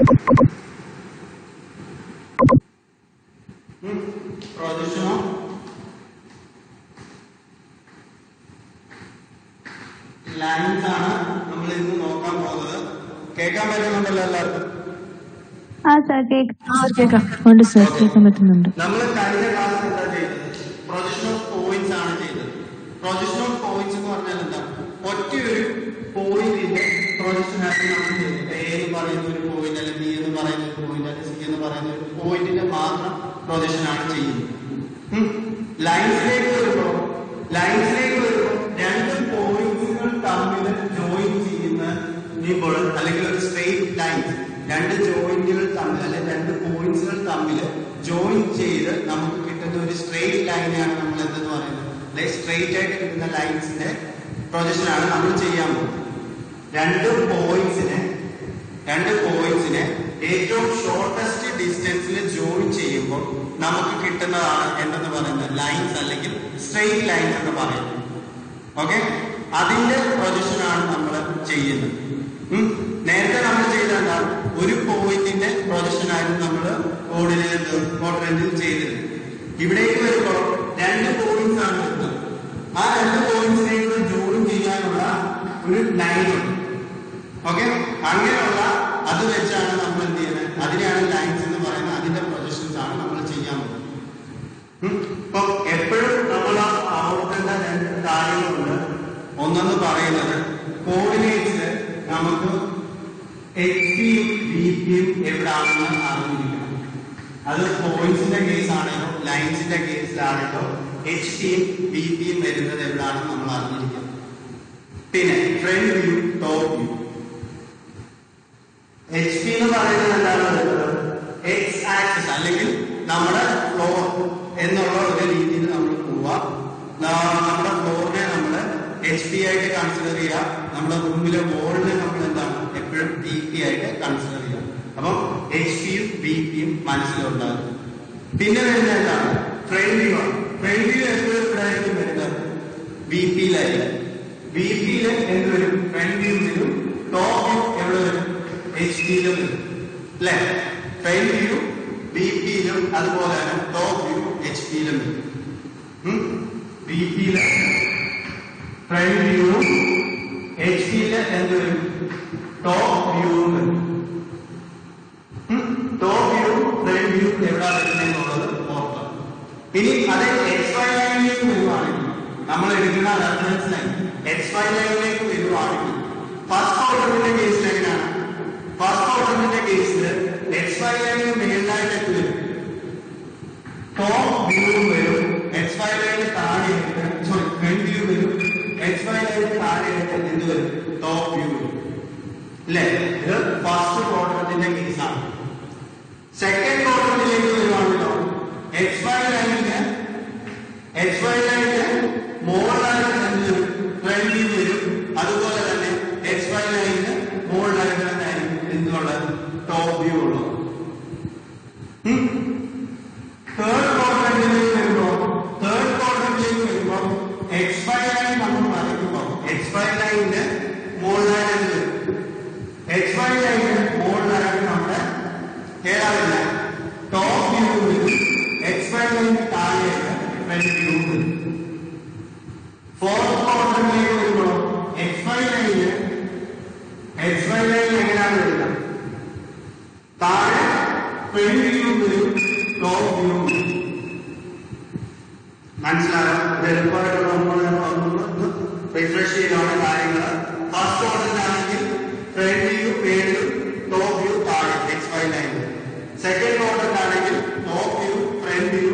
Projection of lines ആണ് നമ്മൾ ഇന്ന് നോക്കാൻ പോകുന്നത്. കേൾക്കാൻ പറ്റുന്നുണ്ടല്ലോ എല്ലാവർക്കും? കേൾക്കാം പറ്റുന്നുണ്ട്. നമ്മൾ കഴിഞ്ഞ ക്ലാസ്സിൽ എന്താ ചെയ്തത്? പ്രൊജക്ഷൻ ഓഫ് പോയിന്റ്സ് ആണ് ചെയ്തത്. പ്രൊജക്ഷൻ ഓഫ് പോയിന്റ്സ് എന്ന് പറഞ്ഞാൽ എന്താ? ഒറ്റയൊരു പോയിന്റിന്റെ പ്രൊജക്ഷൻ ആയിട്ട് നമ്മൾ ചെയ്തത്. എ എന്ന് പറയുന്ന ഒരു പോയിന്റ്, അല്ലെങ്കിൽ ബി എന്ന് പറയുന്ന ഒരു പോയിന്റ്, അല്ലെങ്കിൽ സി എന്ന് പറയുന്ന ഒരു പോയിന്റിന്റെ മാത്രം പ്രൊജക്ഷൻ ആണ് ചെയ്യുന്നത്. ലൈൻസിലേക്ക് വരുമ്പോൾ രണ്ട് പോയിന്റ്സുകൾ തമ്മിൽ ജോയിൻ ചെയ്യുമ്പോൾ, അല്ലെങ്കിൽ ഒരു സ്ട്രെയിറ്റ് ലൈൻ രണ്ട് ജോയിന്റുകൾ തമ്മിൽ, അല്ലെങ്കിൽ രണ്ട് പോയിന്റ്സുകൾ തമ്മിൽ ജോയിൻ ചെയ്ത് നമുക്ക് കിട്ടുന്ന ഒരു സ്ട്രെയിറ്റ് ലൈനെയാണ് നമ്മൾ എന്തെന്ന് പറയുന്നത്. അല്ലെ സ്ട്രെയിറ്റ് ആയിട്ട് കിട്ടുന്ന ലൈൻസിന്റെ പ്രൊജക്ഷൻ ആണ് നമ്മൾ ചെയ്യാൻ പോകുന്നത്. രണ്ട് പോയിന്റ്സിനെ ഏറ്റവും ഷോർട്ടസ്റ്റ് ഡിസ്റ്റൻസിൽ ജോയിൻ ചെയ്യുമ്പോൾ നമുക്ക് കിട്ടുന്നതാണ് എന്തെന്ന് പറയുന്നത് ലൈൻസ്, അല്ലെങ്കിൽ സ്ട്രെയിറ്റ് ലൈൻസ് എന്ന് പറയുന്നത്. ഓക്കെ, അതിന്റെ പ്രൊജക്ഷൻ ആണ് നമ്മൾ ചെയ്യുന്നത്. നേരത്തെ നമ്മൾ ചെയ്ത ഒരു പോയിന്റിന്റെ പ്രൊജക്ഷൻ ആയിരുന്നു നമ്മൾ ക്വാഡ്രന്റിൽ ചെയ്തത്. ഇവിടേക്ക് വരുമ്പോൾ രണ്ട് പോയിന്റ്സ് ആണ് വരുന്നത്. ആ രണ്ട് പോയിന്റ്സിലേക്ക് ജോയിൻ ചെയ്യാനുള്ള ഒരു ലൈൻ ഉണ്ട്. ഓക്കെ, അങ്ങനെയുള്ള അത് വെച്ചാണ് നമ്മൾ എന്ത് ചെയ്യുന്നത്, അതിനെയാണ് ലൈൻസ് എന്ന് പറയുന്നത്. അതിന്റെ പ്രൊജക്ഷൻസ് ആണ് നമ്മൾ ചെയ്യാൻ പോകുന്നത്. ഇപ്പൊ എപ്പോഴും നമ്മൾ ഓർക്കേണ്ട രണ്ട് കാര്യങ്ങളുണ്ട്. ഒന്നെന്ന് പറയുന്നത് കോർഡിനേറ്റ്സ് നമുക്ക് HPയും VPയും എവിടാണെന്ന് അറിഞ്ഞിരിക്കണം. അത് പോയിന്റ്സിന്റെ കേസ് ആണെങ്കിലോ ലൈൻസിന്റെ കേസിലാണെങ്കിലോ HPയും VPയും വരുന്നത് എവിടാണെന്ന് നമ്മൾ അറിഞ്ഞിരിക്കണം. പിന്നെ front view, top view. HP എന്ന് പറയുന്നത് എന്താണ് വരുന്നത്? എക്സ് ആക്സിസ്, അല്ലെങ്കിൽ നമ്മുടെ ഫ്ലോർ എന്നുള്ള ഒരു രീതിയിൽ നമ്മൾ പോവുക. നമ്മുടെ ഫ്ലോറിനെ നമ്മൾ HP ആയിട്ട് കൺസിഡർ ചെയ്യുക. നമ്മുടെ റൂമിലെ വോളിനെ നമ്മൾ എന്താണ് എപ്പോഴും VP ആയിട്ട് കൺസിഡർ ചെയ്യുക. അപ്പം HPയും VPയും മനസ്സിലുണ്ടാകും. പിന്നെ വരുന്നത് എന്താണ്? ഫ്രണ്ട് വ്യൂ ആണ്. ഫ്രണ്ട് വ്യൂ എപ്പോഴും ഇവിടെയായിരിക്കും വരുന്നത് VPയിലായിരിക്കും. VPയിൽ എന്ത് വരും? ഫ്രണ്ട് വ്യൂ വരും. ടോപ്പ് വ്യൂ എവിടെ വരും? HPയിലും വരും. അല്ലെ? ഫ്രണ്ട് വ്യൂ VPയിലും അതുപോലെ തന്നെ ടോപ്പ് വ്യൂ HPയിലും വരും. VPയില് ഫ്രണ്ട് വ്യൂ, HPയില് എന്ത് വരും? ടോപ്പ് വ്യൂ വരും. ടോപ്പ് വ്യൂ ഫ്രണ്ട് വ്യൂ എവിടെ വരുന്നതെന്നുള്ളത് ഓർക്കുക. ഇനി അത് XY ലൈനിലേക്ക് വരുവാണെങ്കിൽ, നമ്മൾ എടുക്കുന്ന റെഫറൻസ് ലൈൻ XY ലൈനിലേക്ക് വരുവാണെങ്കിൽ ഫസ്റ്റ് ക്വാഡ്രന്റിന്റെ കേസിൽ എങ്ങനെയാണ്? ഫസ്റ്റ് ക്വാഡ്രന്റിന്റെ കേസിൽ XY ലൈനിന് മേളിലായിട്ട് വരും ടോപ്പ് വ്യൂ വരും. XY ലൈനിന് താഴെയായിട്ട് ഫ്രണ്ട് വ്യൂ വരും. XY ലൈനിന് താഴെയായിട്ട് എന്ത് വരും? ടോപ്പ് വ്യൂ വരും. അല്ലെ? ഇത് ഫസ്റ്റ് ക്വാഡ്രന്റിന്റെ കേസാണ്. സെക്കൻഡ് ക്വാഡ്രന്റിലേക്ക് വരുവാണല്ലോ, XY ലൈനിന് മുകളിലായിട്ട് എന്ത് വരും? ഫ്രണ്ട് വ്യൂ വരും. അതുപോലെ തന്നെ XY ലൈനിന് മുകളിലായിട്ട് തന്നെ ആയിരിക്കും എന്തുള്ളത്? ടോപ്പ് വ്യൂ ഉള്ളത്. തേർഡ് ക്വാഡ്രന്റിലേക്ക് വരുമ്പോൾ XY ലൈൻ നമ്മൾ വരയ്ക്കുമ്പോൾ XY ലൈനിന് മുകളിലായിട്ട് വരും. XY ലൈനിന് മുകളിലായിട്ട് നമ്മുടെ ഏതാവില്ല ടോപ്പ് വ്യൂ വരും. XY ലൈനിന് താഴെയായിട്ട് ഫ്രണ്ട് വ്യൂ വരും. ഫോർത്ത് ക്വാഡ്രന്റിലേക്ക് വരുമ്പോൾ XY ലൈനിന് എങ്ങനെയാണ് വരുന്നത്? താഴെ ഫ്രണ്ട് വ്യൂ വരും, ടോപ്പ് വ്യൂ വരും. മനസ്സിലായോ? ഇത് എളുപ്പമായിട്ട് നമ്മൾ റിഫ്രഷ് ചെയ്താണ് കാര്യങ്ങൾ. ഫസ്റ്റ് ക്വാഡ്രന്റാണെങ്കിൽ ഫ്രണ്ട് വ്യൂ മേളിലും ടോപ്പ് വ്യൂ താഴെ XY ലൈനിൽ. സെക്കൻഡ് ക്വാഡ്രന്റാണെങ്കിൽ ടോപ്പ് വ്യൂ ഫ്രണ്ട് വ്യൂ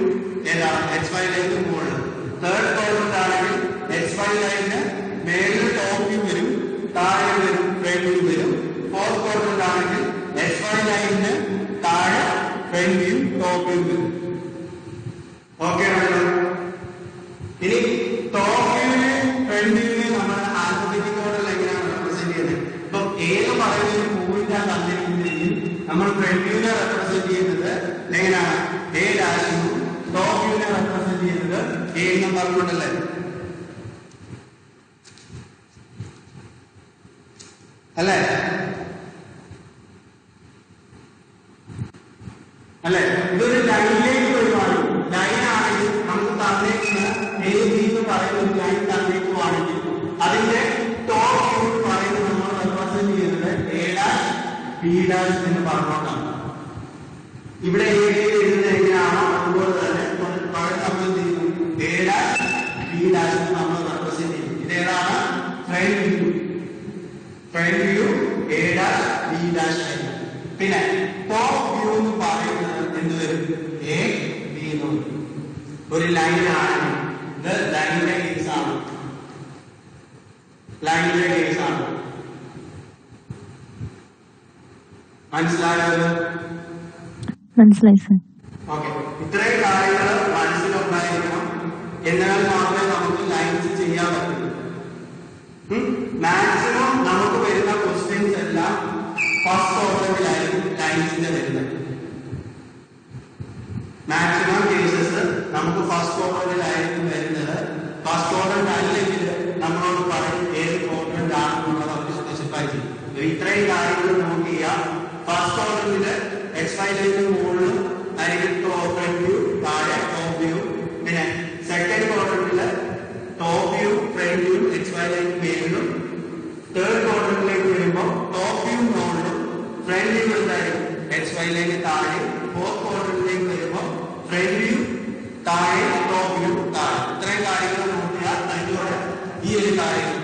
ഏതാണ്? XY ലൈനിന് മുകളിൽ. തേർഡ് ക്വാഡ്രന്റാണെങ്കിൽ XY ലൈനിന് മേളിൽ ടോപ്പ് വ്യൂ വരും, താഴെ വരും ഫ്രണ്ട് വ്യൂ വരും. ഫോർത്ത് ക്വാഡ്രന്റാണെങ്കിൽ XY ലൈനിന് താഴെ ഫ്രണ്ട് വ്യൂ ടോപ്പ് വ്യൂ വരും. ഓക്കെ ആണല്ലോ? ഇനി ടോപ്പ് വ്യൂവിനെ ഫ്രണ്ട് വ്യൂവിനെ നമ്മൾ ആൽഫബറ്റിക് ഓർഡറിൽ എങ്ങനെയാണ് റെപ്രസെന്റ് ചെയ്യുന്നത്? ഇപ്പൊ ഏത് പറയുന്ന ഒരു പോയിന്റാണ് തന്നിരിക്കുന്നതെങ്കിൽ നമ്മൾ ഫ്രണ്ട് വ്യൂവിനെ റെപ്രസെന്റ് ചെയ്യുന്നത് എങ്ങനെയാണ്? A ഡാഷും ടോപ്പ് വ്യൂവിനെ റെപ്രസെന്റ് ചെയ്യുന്നത് A എന്നും പറഞ്ഞുകൊണ്ടല്ലേ? അല്ലേ? അല്ലെ? ഇതൊരു ലൈനിലേക്ക് വരുവാണ്. ലൈനാണെങ്കിൽ നമുക്ക് തന്നേക്കുന്ന എ ബി എന്ന് പറയുന്ന ഒരു ലൈൻ തന്നേക്കുവാണെങ്കിൽ അതിന്റെ ടോപ്പ് വ്യൂ എന്ന് പറയുന്നത് നമ്മൾ റെപ്രസെന്റ് ചെയ്യുന്നത് എ ഡാഷ് ബി ഡാഷ് എന്ന് പറഞ്ഞുകൊണ്ടാണ്. ഇവിടെ എ ബി എഴുതുന്നത് എങ്ങനെയാണോ അതുപോലെ തന്നെ നമ്മൾ ചെയ്യുന്നു എ ഡാഷ് ബി ഡാഷ് നമ്മൾ റെപ്രസെന്റ് ചെയ്യും. ഇതേതാണ് front view. Front view A dash B dash ആയിരിക്കും. പിന്നെ ടോപ്പ് വ്യൂ എന്ന് പറയുന്നത് എന്ത് വരും? എ ബി എന്ന് വരും. ഒരു ലൈനാണ് ഇത്. ലൈനിന്റെ കേസാണ്. ലൈനിന്റെ കേസാണ്. മനസ്സിലായത്? മനസ്സിലായി സർ. ഓക്കെ. ഇത്രയും കാര്യങ്ങൾ മനസ്സിലുണ്ടായിരിക്കണം. എന്നാൽ മാത്രമേ നമുക്ക് ലൈൻസ് ചെയ്യാൻ പറ്റൂ. മാക്സിമം നമുക്ക് വരുന്ന ക്വസ്റ്റ്യൻസ് എല്ലാം ഫസ്റ്റ് ഓർഡറിലായിരിക്കും ലൈൻസിന്റെ വരുന്നത്. മാക്സിമം കേസസ് നമുക്ക് ഫസ്റ്റ് ഓർഡറിലായിരിക്കും വരുന്നത്. ഫസ്റ്റ് ഓർഡർ അല്ലെങ്കിൽ നമ്മളോട് പറയും ഏത് ക്വാഡ്രന്റ് ആണെന്നുള്ളത് അവർ സ്പെസിഫൈ ചെയ്യും. ഇത്രയും കാര്യങ്ങൾ നമുക്ക് ചെയ്യാം. ഫസ്റ്റ് ഓർഡറിൽ എക്സ് വൈ ലൈനിന് മുകളിൽ ആയിരിക്കും ഫ്രണ്ട് വ്യൂ, താഴെ ടോപ്പ് വ്യൂ. പിന്നെ സെക്കൻഡ് ക്വാഡ്രന്റിൽ top view, front view, X Y line മേലും. തേർഡ് ക്വാഡ്രന്റിലേക്ക് വരുമ്പോൾ ടോപ്പ് വ്യൂ മുകളിലും ഫ്രണ്ട് വ്യൂ എന്തായിരിക്കും? എക്സ് വൈ ലൈന് താഴെ. ഫോർത്ത് ക്വാഡ്രന്റിലേക്ക് വരുമ്പോൾ ഫ്രണ്ട് വ്യൂ താഴെ, ടോപ്പ് വ്യൂ താഴെ. ഇത്രയും കാര്യങ്ങൾ നോക്കിയാൽ അതിലൂടെ ഈ ഒരു കാര്യം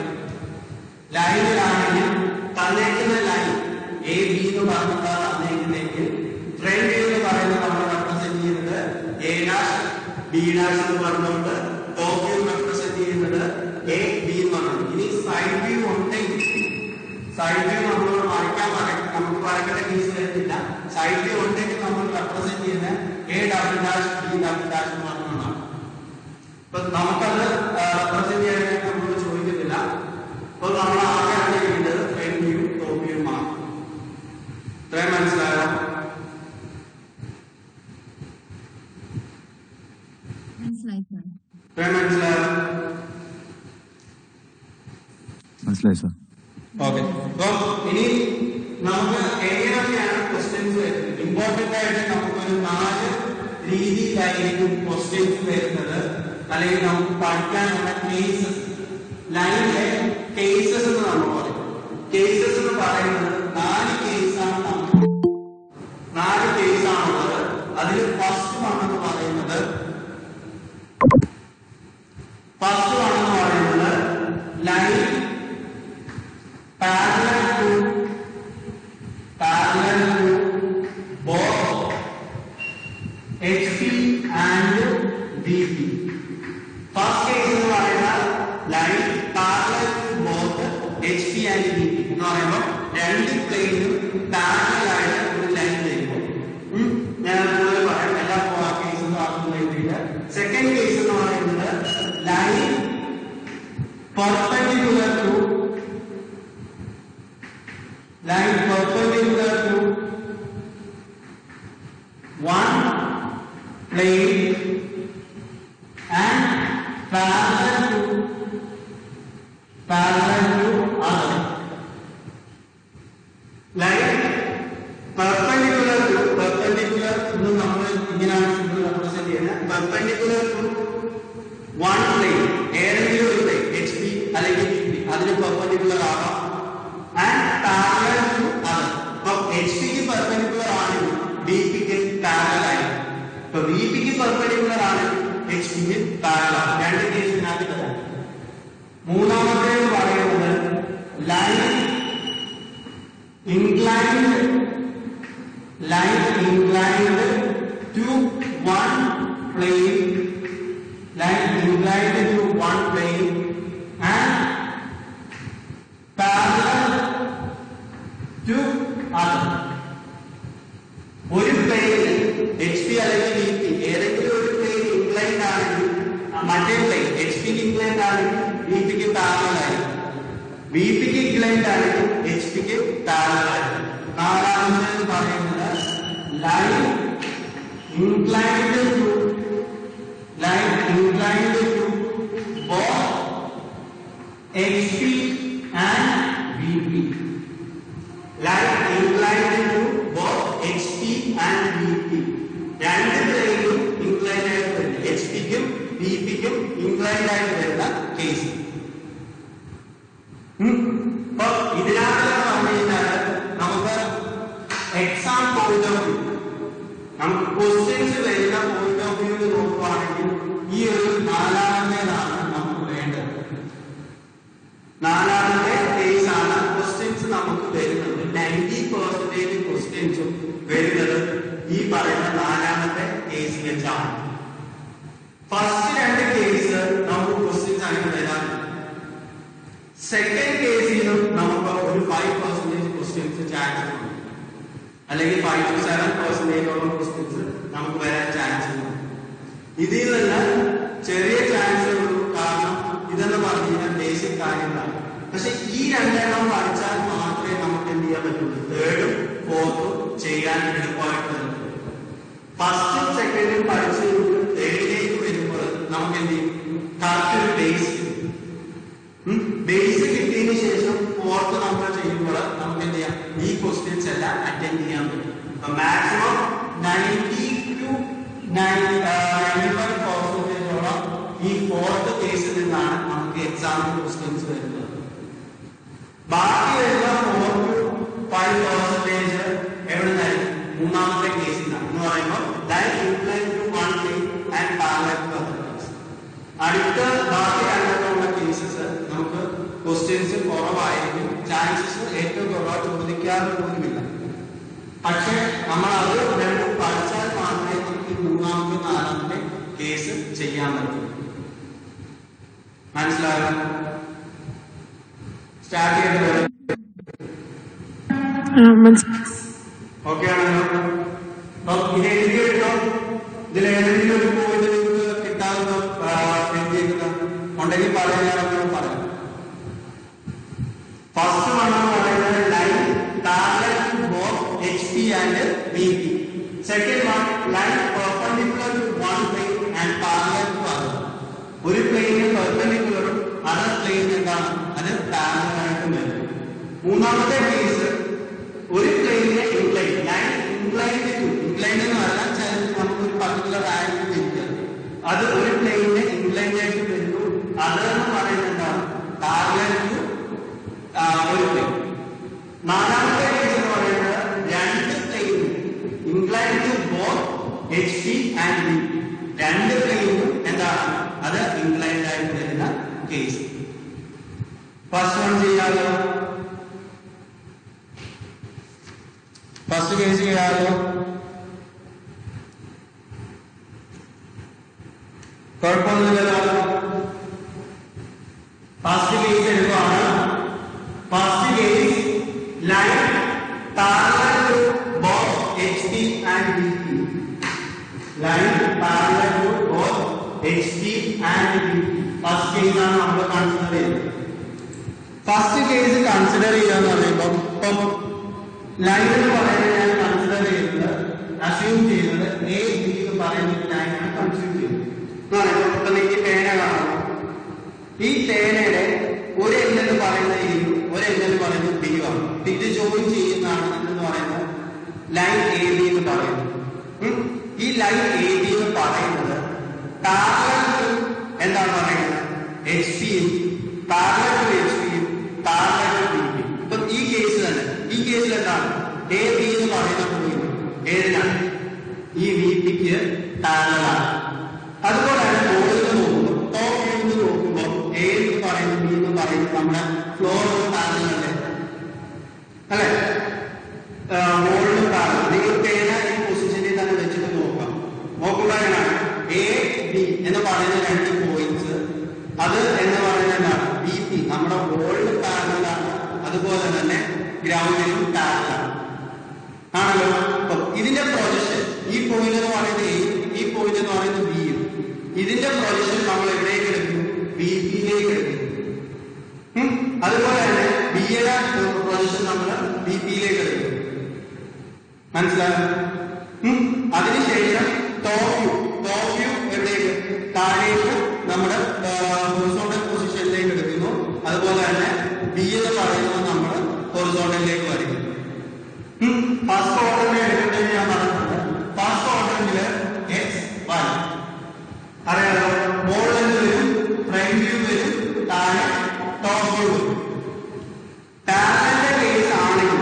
ലൈനിലാണെങ്കിൽ തന്നേക്കുന്ന ലൈൻ എ ബി എന്ന് പറഞ്ഞിട്ടാണ് തന്നേക്കുന്നെങ്കിൽ ഫ്രണ്ട് വ്യൂ എന്ന് പറയുന്നത് നമ്മൾ റെപ്രസെന്റ് ചെയ്യുന്നത് എ ഡാഷ് ബി ഡാഷ് എന്ന് പറഞ്ഞുകൊണ്ട് ടോപ്പ് വ്യൂ റെപ്രസെന്റ് ചെയ്യുന്നത് എ ബി എന്ന് പറഞ്ഞു. ഇനി സൈഡ് വ്യൂ ഉണ്ടെങ്കിൽ സൈഡ് വ്യൂ നമ്മൾ നമുക്ക് വരയ്ക്കേണ്ട കേസ് വരുന്നില്ല. സൈഡ് വ്യൂ ഉണ്ടെങ്കിൽ നമ്മൾ റെപ്രസെന്റ് ചെയ്യുന്നത് A double dash B double dash എന്ന് പറഞ്ഞുകൊണ്ടാണ്. അപ്പൊ നമുക്കത് റെപ്രസെന്റ് ചെയ്യാനായിട്ട് നമ്മളോട് ചോദിക്കുന്നില്ല. അപ്പൊ നമ്മൾ ആകെ അറിയേണ്ടത് ഫ്രണ്ട് വ്യൂ, ടോപ്പ് വ്യൂ ആണ്. ഇത്രയും മനസ്സിലായോ? ഇത്രയും മനസ്സിലായോ? മനസ്സിലായി സാർ. ഓക്കെ. അപ്പൊ ഇനി നമുക്ക് എങ്ങനെയൊക്കെയാണ് ക്വസ്റ്റ്യൻസ് വരുന്നത്? ഇമ്പോർട്ടന്റ് ആയിട്ട് നമുക്കൊരു 4 രീതിയിലായിരിക്കും ക്വസ്റ്റ്യൻസ് വരുന്നത്. അല്ലെങ്കിൽ നമുക്ക് പഠിക്കാനുള്ള കേസസ്, ലൈനിലെ കേസസ് എന്ന് നമ്മൾ പറയും. കേസസ് എന്ന് പറയുന്നത് 4 കേസാണ്. 4 കേസാണുള്ളത്. അതിൽ ഫസ്റ്റ് വൺ എന്ന് പറയുന്നത് line parallel to both HP and VP. First case എന്ന് പറയുന്നത് line parallel to both HP and VP എന്ന് പറയുമ്പോൾ രണ്ട് പ്ലെയിനും പാരലൽ ആയിട്ട് ഒരു ലൈൻ വരുമ്പോൾ ഞാൻ കൂടുതൽ പറയാം. എല്ലാ കേസും ആക്കുന്നില്ല. സെക്കൻഡ് കേസ് എന്ന് പറയുന്നത് line perpendicular to one plane and parallel to other. Line perpendicular എന്ന് നമ്മൾ ഇങ്ങനെയാണ് റെപ്രസെന്റ് ചെയ്യുന്നത്. perpendicular to one plane, ഏതെങ്കിലും ഒരു പ്ലെയിൻ HP അല്ലെങ്കിൽ VP അതിന് പെർപെൻഡിക്കുലർ ആകാം. And parallel to other. അപ്പോൾ HP ക്ക് പെർപെൻഡിക്കുലർ ആണെങ്കിൽ VP ക്ക് പാരലൽ ആയിരിക്കും. അപ്പോൾ VP ക്ക് പെർപെൻഡിക്കുലർ ആണെങ്കിൽ HP ക്ക് പാരലൽ. രണ്ട് കേസിനകത്ത് വരാം. മൂന്നാമത്തേത് പറയുന്നത് line inclined to one plane. Line inclined to one plane and parallel to other. ഒരു പ്ലെയിനിൽ HP അല്ലെങ്കിൽ VP ഏതെങ്കിലും ഒരു പ്ലെയിൻ ഇൻക്ലൈൻഡ് ആണെങ്കിൽ മറ്റേ പ്ലെയിൻ HP ക്ക് ഇൻക്ലൈൻഡ് ആണെങ്കിൽ VP ക്ക് പാരലൽ ആയിരിക്കും. VP ക്ക് ഇൻക്ലൈൻഡ് ആണെങ്കിൽ HP ക്ക് പാരലൽ ആയിരിക്കും. നാലാമത്തേത് പറയുന്നത് line inclined to both HP and VP. Line inclined to both HP and VP. Exam point of view, നമുക്ക് ക്വസ്റ്റ്യൻസ് വരുന്ന പോയിന്റ് ഓഫ് വ്യൂ നോക്കുവാണെങ്കിൽ ഈ ഒരു നാലാമത്തേതാണ് നമുക്ക് വേണ്ടത്. നാലാമത്തെ കേസ് ആണ് ക്വസ്റ്റ്യൻസ് നമുക്ക് വരുന്നത്. 90% ക്വസ്റ്റ്യൻസും വരുന്നത് ഈ പറയുന്ന നാലാമത്തെ കേസ് വെച്ചാണ്. ഫസ്റ്റ് രണ്ട് കേസ് നമുക്ക് ക്വസ്റ്റ്യൻസ് അങ്ങനെ വരാൻ, സെക്കൻഡ് കേസിലും നമുക്ക് ഒരു 5% ക്വസ്റ്റ്യൻസ് ചാൻസ് ഉണ്ട്, അല്ലെങ്കിൽ 5 to 7% ക്വസ്റ്റ്യൻസ് നമുക്ക് വരാൻ ചാൻസ് ഉണ്ട്. ഇതിൽ നിന്ന് ചെറിയ ചാൻസ് ഉള്ളൂ, കാരണം ഇതെന്ന് പറഞ്ഞു കഴിഞ്ഞാൽ ബേസിക് കാര്യങ്ങളാണ്. പക്ഷെ ഈ രണ്ടെണ്ണം പഠിച്ചാൽ മാത്രമേ നമുക്ക് എന്ത് ചെയ്യാൻ പറ്റുള്ളൂ, തേർഡും ഫോർത്തും ചെയ്യാൻ എളുപ്പമായിട്ട് വരും. ഫസ്റ്റും സെക്കൻഡും പഠിച്ചു തേർഡിലേക്ക് വരുമ്പോൾ നമുക്ക് എന്ത് ചെയ്യും, കറക്റ്റ് ഒരു ബേസ് കിട്ടിയതിന് ശേഷം ഫോർത്ത് നമ്മൾ ചെയ്യുമ്പോൾ നമുക്ക് എന്ത് ചെയ്യാം, ഈ ക്വസ്റ്റ്യൻസ് എല്ലാം അറ്റൻഡ് ചെയ്യാൻ പറ്റും. മാക്സിമം 90 to 95% ഈ ഫോർത്ത് കേസിൽ നിന്നാണ് നമുക്ക് എക്സാമിന് ക്വസ്റ്റ്യൻസ് വരുന്നത്. ബാക്കി വരുന്ന 4 to 5% എവിടെ നിന്നായിരിക്കും, മൂന്നാമത്തെ കേസിൽ നിന്നാണ്. എന്ന് പറയുമ്പോൾ line incline to one plane and parallel to other planes. അടുത്ത ബാക്കി രണ്ടെണ്ണമുള്ള കേസസ് നമുക്ക് ക്വസ്റ്റ്യൻസ് കുറവായിരിക്കും, ചാൻസസ് ഏറ്റവും കുറവായി ചോദിക്കാറ് പോലുമില്ല. പക്ഷെ നമ്മൾ അത് രണ്ടും പഠിച്ചാൽ മാത്രമേ നമുക്ക് മൂന്നാമത്തെ നാലാമത്തെ കേസ് ചെയ്യാൻ പറ്റൂ. മനസ്സിലായോ? സ്റ്റാർട്ട് ചെയ്തത് ഓക്കെ ആണല്ലോ. ഇത് എഴുതി കേട്ടോ, ഇതിൽ ഏതെങ്കിലും ഒരു പോയിന്റ് നിങ്ങൾക്ക് കിട്ടാവുന്ന ഉണ്ടെങ്കിൽ പറയാൻ പറയാം. ഫസ്റ്റ് വൺ എന്ന് പറയുന്നത് line parallel to both HP and VP. Second one line perpendicular to one plane and parallel to other. ഒരു പ്ലെയിന് പെർപെൻഡിക്കുലറും അതർ പ്ലെയിൻ എന്താണ്, അത് പാരലൽ ആയിട്ട് വരും. മൂന്നാമത്തെ കേസ് ഒരു പ്ലെയിനിനെ incline, line incline to, incline എന്ന് പറഞ്ഞാൽ നമുക്കൊരു പർട്ടിക്കുലർ ആയിട്ട് തിരിക്കുക, അത് ഒരു പ്ലെയിനിനെ ഇൻക്ലൈൻ ആയിട്ട് വരുന്നു. അതർ എന്ന് പറയുന്നത് എന്താണ്, പാരലൽ ടു ഒരു പ്ലെയിൻ. നാലാമത്തെ കേസ് എന്ന് പറയുന്നത് രണ്ട് plane incline to both HP and VP, രണ്ട് പ്ലെയിനും എന്താണ്, അത് ഇൻക്ലൈൻഡ് ആയിട്ട് വരുന്ന കേസ്. ഫസ്റ്റ് വൺ ചെയ്യാമല്ലോ, ഫസ്റ്റ് കേസ് ചെയ്യാമല്ലോ. കുഴപ്പമൊന്നുമില്ലല്ലോ. ഫസ്റ്റ് കേസ് എടുക്കുകയാണ്. First case line parallel to both HP and VP, line parallel to both HP and VP. First case ആണ് നമ്മൾ കൺസിഡർ ചെയ്യുന്നത്. ഫസ്റ്റ് കേസ് കൺസിഡർ ചെയ്യാന്ന് പറയുമ്പോൾ ഇപ്പം ലൈൻ എന്ന് പറയുന്നത് ഞാൻ കൺസിഡർ ചെയ്യുന്നത്, അസ്യൂം ചെയ്യുന്നത് AB എന്ന് പറയുന്ന ലൈനാണ് കൺസിഡർ ചെയ്യുന്നത്. ഇപ്പൊ നിങ്ങൾക്ക് പേന കാണാം, ഈ പേനയുടെ ഒരു എൻഡ് എന്ന് പറയുന്ന A യും ഒരു എൻഡ് എന്ന് പറയുന്നത് B യും ആണ്. ഇത് ജോയിൻ ചെയ്യുന്നതാണ് എന്ന് പറയുന്നത് ലൈൻ AB എന്ന് പറയുന്നത്. ഈ ലൈൻ AB എന്ന് പറയുന്നത് പാരലൽ ടു എന്താണ് പറയുന്നത്, HP യും പാരലൽ ടു HP യും പാരലൽ ടു VP. ഇപ്പൊ ഈ കേസ് തന്നെ, ഈ കേസിൽ എന്താണ് AB എന്ന് പറയുന്ന പോയിന്റ് ഏതിനാണ്, ഈ VPക്ക് പാരലലാണ്. അതുപോലെ തന്നെ മുകളിൽ നോക്കുമ്പോൾ ടോപ്പ് വ്യൂ നോക്കുമ്പോൾ A എന്ന് പറയുന്നത് B എന്ന് പറയുന്നത് നമ്മുടെ ഫ്ലോർ പാരലൽ അല്ലേ, അല്ലെ? മുകളിലും പാരലൽ. നിങ്ങൾ പേന ഈ പൊസിഷനിൽ തന്നെ വെച്ചിട്ട് നോക്കാം. നോക്കുമ്പോൾ എങ്ങനെയാണ് AB എന്ന് പറയുന്ന രണ്ട് പോയിന്റ്സ്, അത് എന്ന് പറയുന്നത് എന്താണ്, VP നമ്മുടെ വോളിന് പാരലലാണ്, അതുപോലെ തന്നെ ഗ്രൗണ്ടിലും പാരലലാണ് ആണല്ലോ. അപ്പൊ ഇതിന്റെ പ്രൊജക്ഷൻ, ഈ പോയിന്റ് എന്ന് പറയുന്നത് A, ഈ പോയിന്റ് എന്ന് പറയുന്നത് B യും, ഇതിന്റെ പ്രൊജക്ഷൻ നമ്മൾ എവിടേക്ക് എടുക്കും, VPയിലേക്ക് എടുക്കും. അതുപോലെ തന്നെ B യുടെ പ്രൊജക്ഷൻ നമ്മൾ VPയിലേക്ക് എടുക്കും. മനസ്സിലായോ? അതിനുശേഷം ടോപ്പ് വ്യൂ എവിടേക്ക്, താഴേക്ക് നമ്മുടെ ഹൊറിസോണ്ടൽ പൊസിഷനിലേക്ക് എടുക്കുന്നു. അതുപോലെ തന്നെ B എന്ന് പറയുന്നത് നമ്മൾ ഹൊറിസോണ്ടലിലേക്ക് വരയ്ക്കും. ഫസ്റ്റ് ഓർഡറിൽ എടുക്കേണ്ടത് ഞാൻ പറഞ്ഞിട്ടുണ്ട്. ഫസ്റ്റ് ഓർഡറിൽ X Y അറിയാലോ, മുകളിൽ വരും, ഫ്രണ്ട് വ്യൂ വരും, താഴെ ടോപ്പ് വ്യൂ വരും. പാരലലിന്റെ കേസ് ആണെങ്കിൽ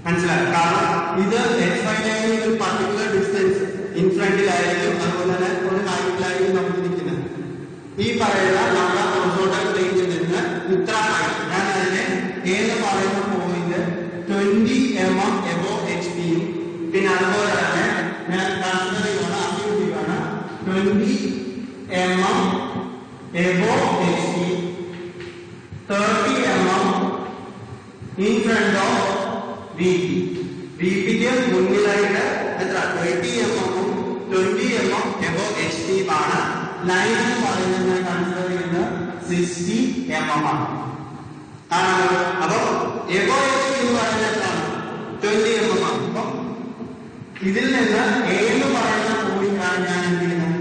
മനസ്സിലായോ? കാരണം ഇത് XY ലൈനിൽ ഒരു പർട്ടിക്കുലർ ഡിസ്റ്റൻസ് ഇൻ ഫ്രണ്ടിലായിരിക്കും, അതുപോലെ തന്നെ ഒരു ഹൈറ്റിലായിരിക്കും നമുക്ക് നിൽക്കുന്നത്. ഈ പറയുന്ന നമ്മുടെ ഹൊറിസോണ്ടൽ പ്ലെയിനിൽ നിന്ന് ഇത്ര ഹൈറ്റ്, ഞാൻ അതിനെ എന്ന് പറയുന്ന പോയിന്റ് 20 mm എബോവ് HP, പിന്നെ അതുപോലെ തന്നെ ഞാൻ കൺസിഡർ ചെയ്യുകയാണ്, അസ്യൂം ചെയ്യുകയാണ് 20 mm above HP, 30 mm in front of VP. VPക്ക് മുന്നിലായിട്ട് എത്ര 20 mm 20 mm എബോവ് HP ആണ്. ലൈൻ എന്ന് പറയുന്നത് കൺസിഡർ ചെയ്യുന്നത് 60 mm ആണ്. അപ്പൊ എബോവ് HP എന്ന് പറയുന്നത് എത്രയാണ്? 20 mm ആണ്. അപ്പൊ ഇതിൽ നിന്ന് A എന്ന് പറയുന്ന പോയിന്റ് ആണ് ഞാൻ എന്ത് ചെയ്യുന്നത്?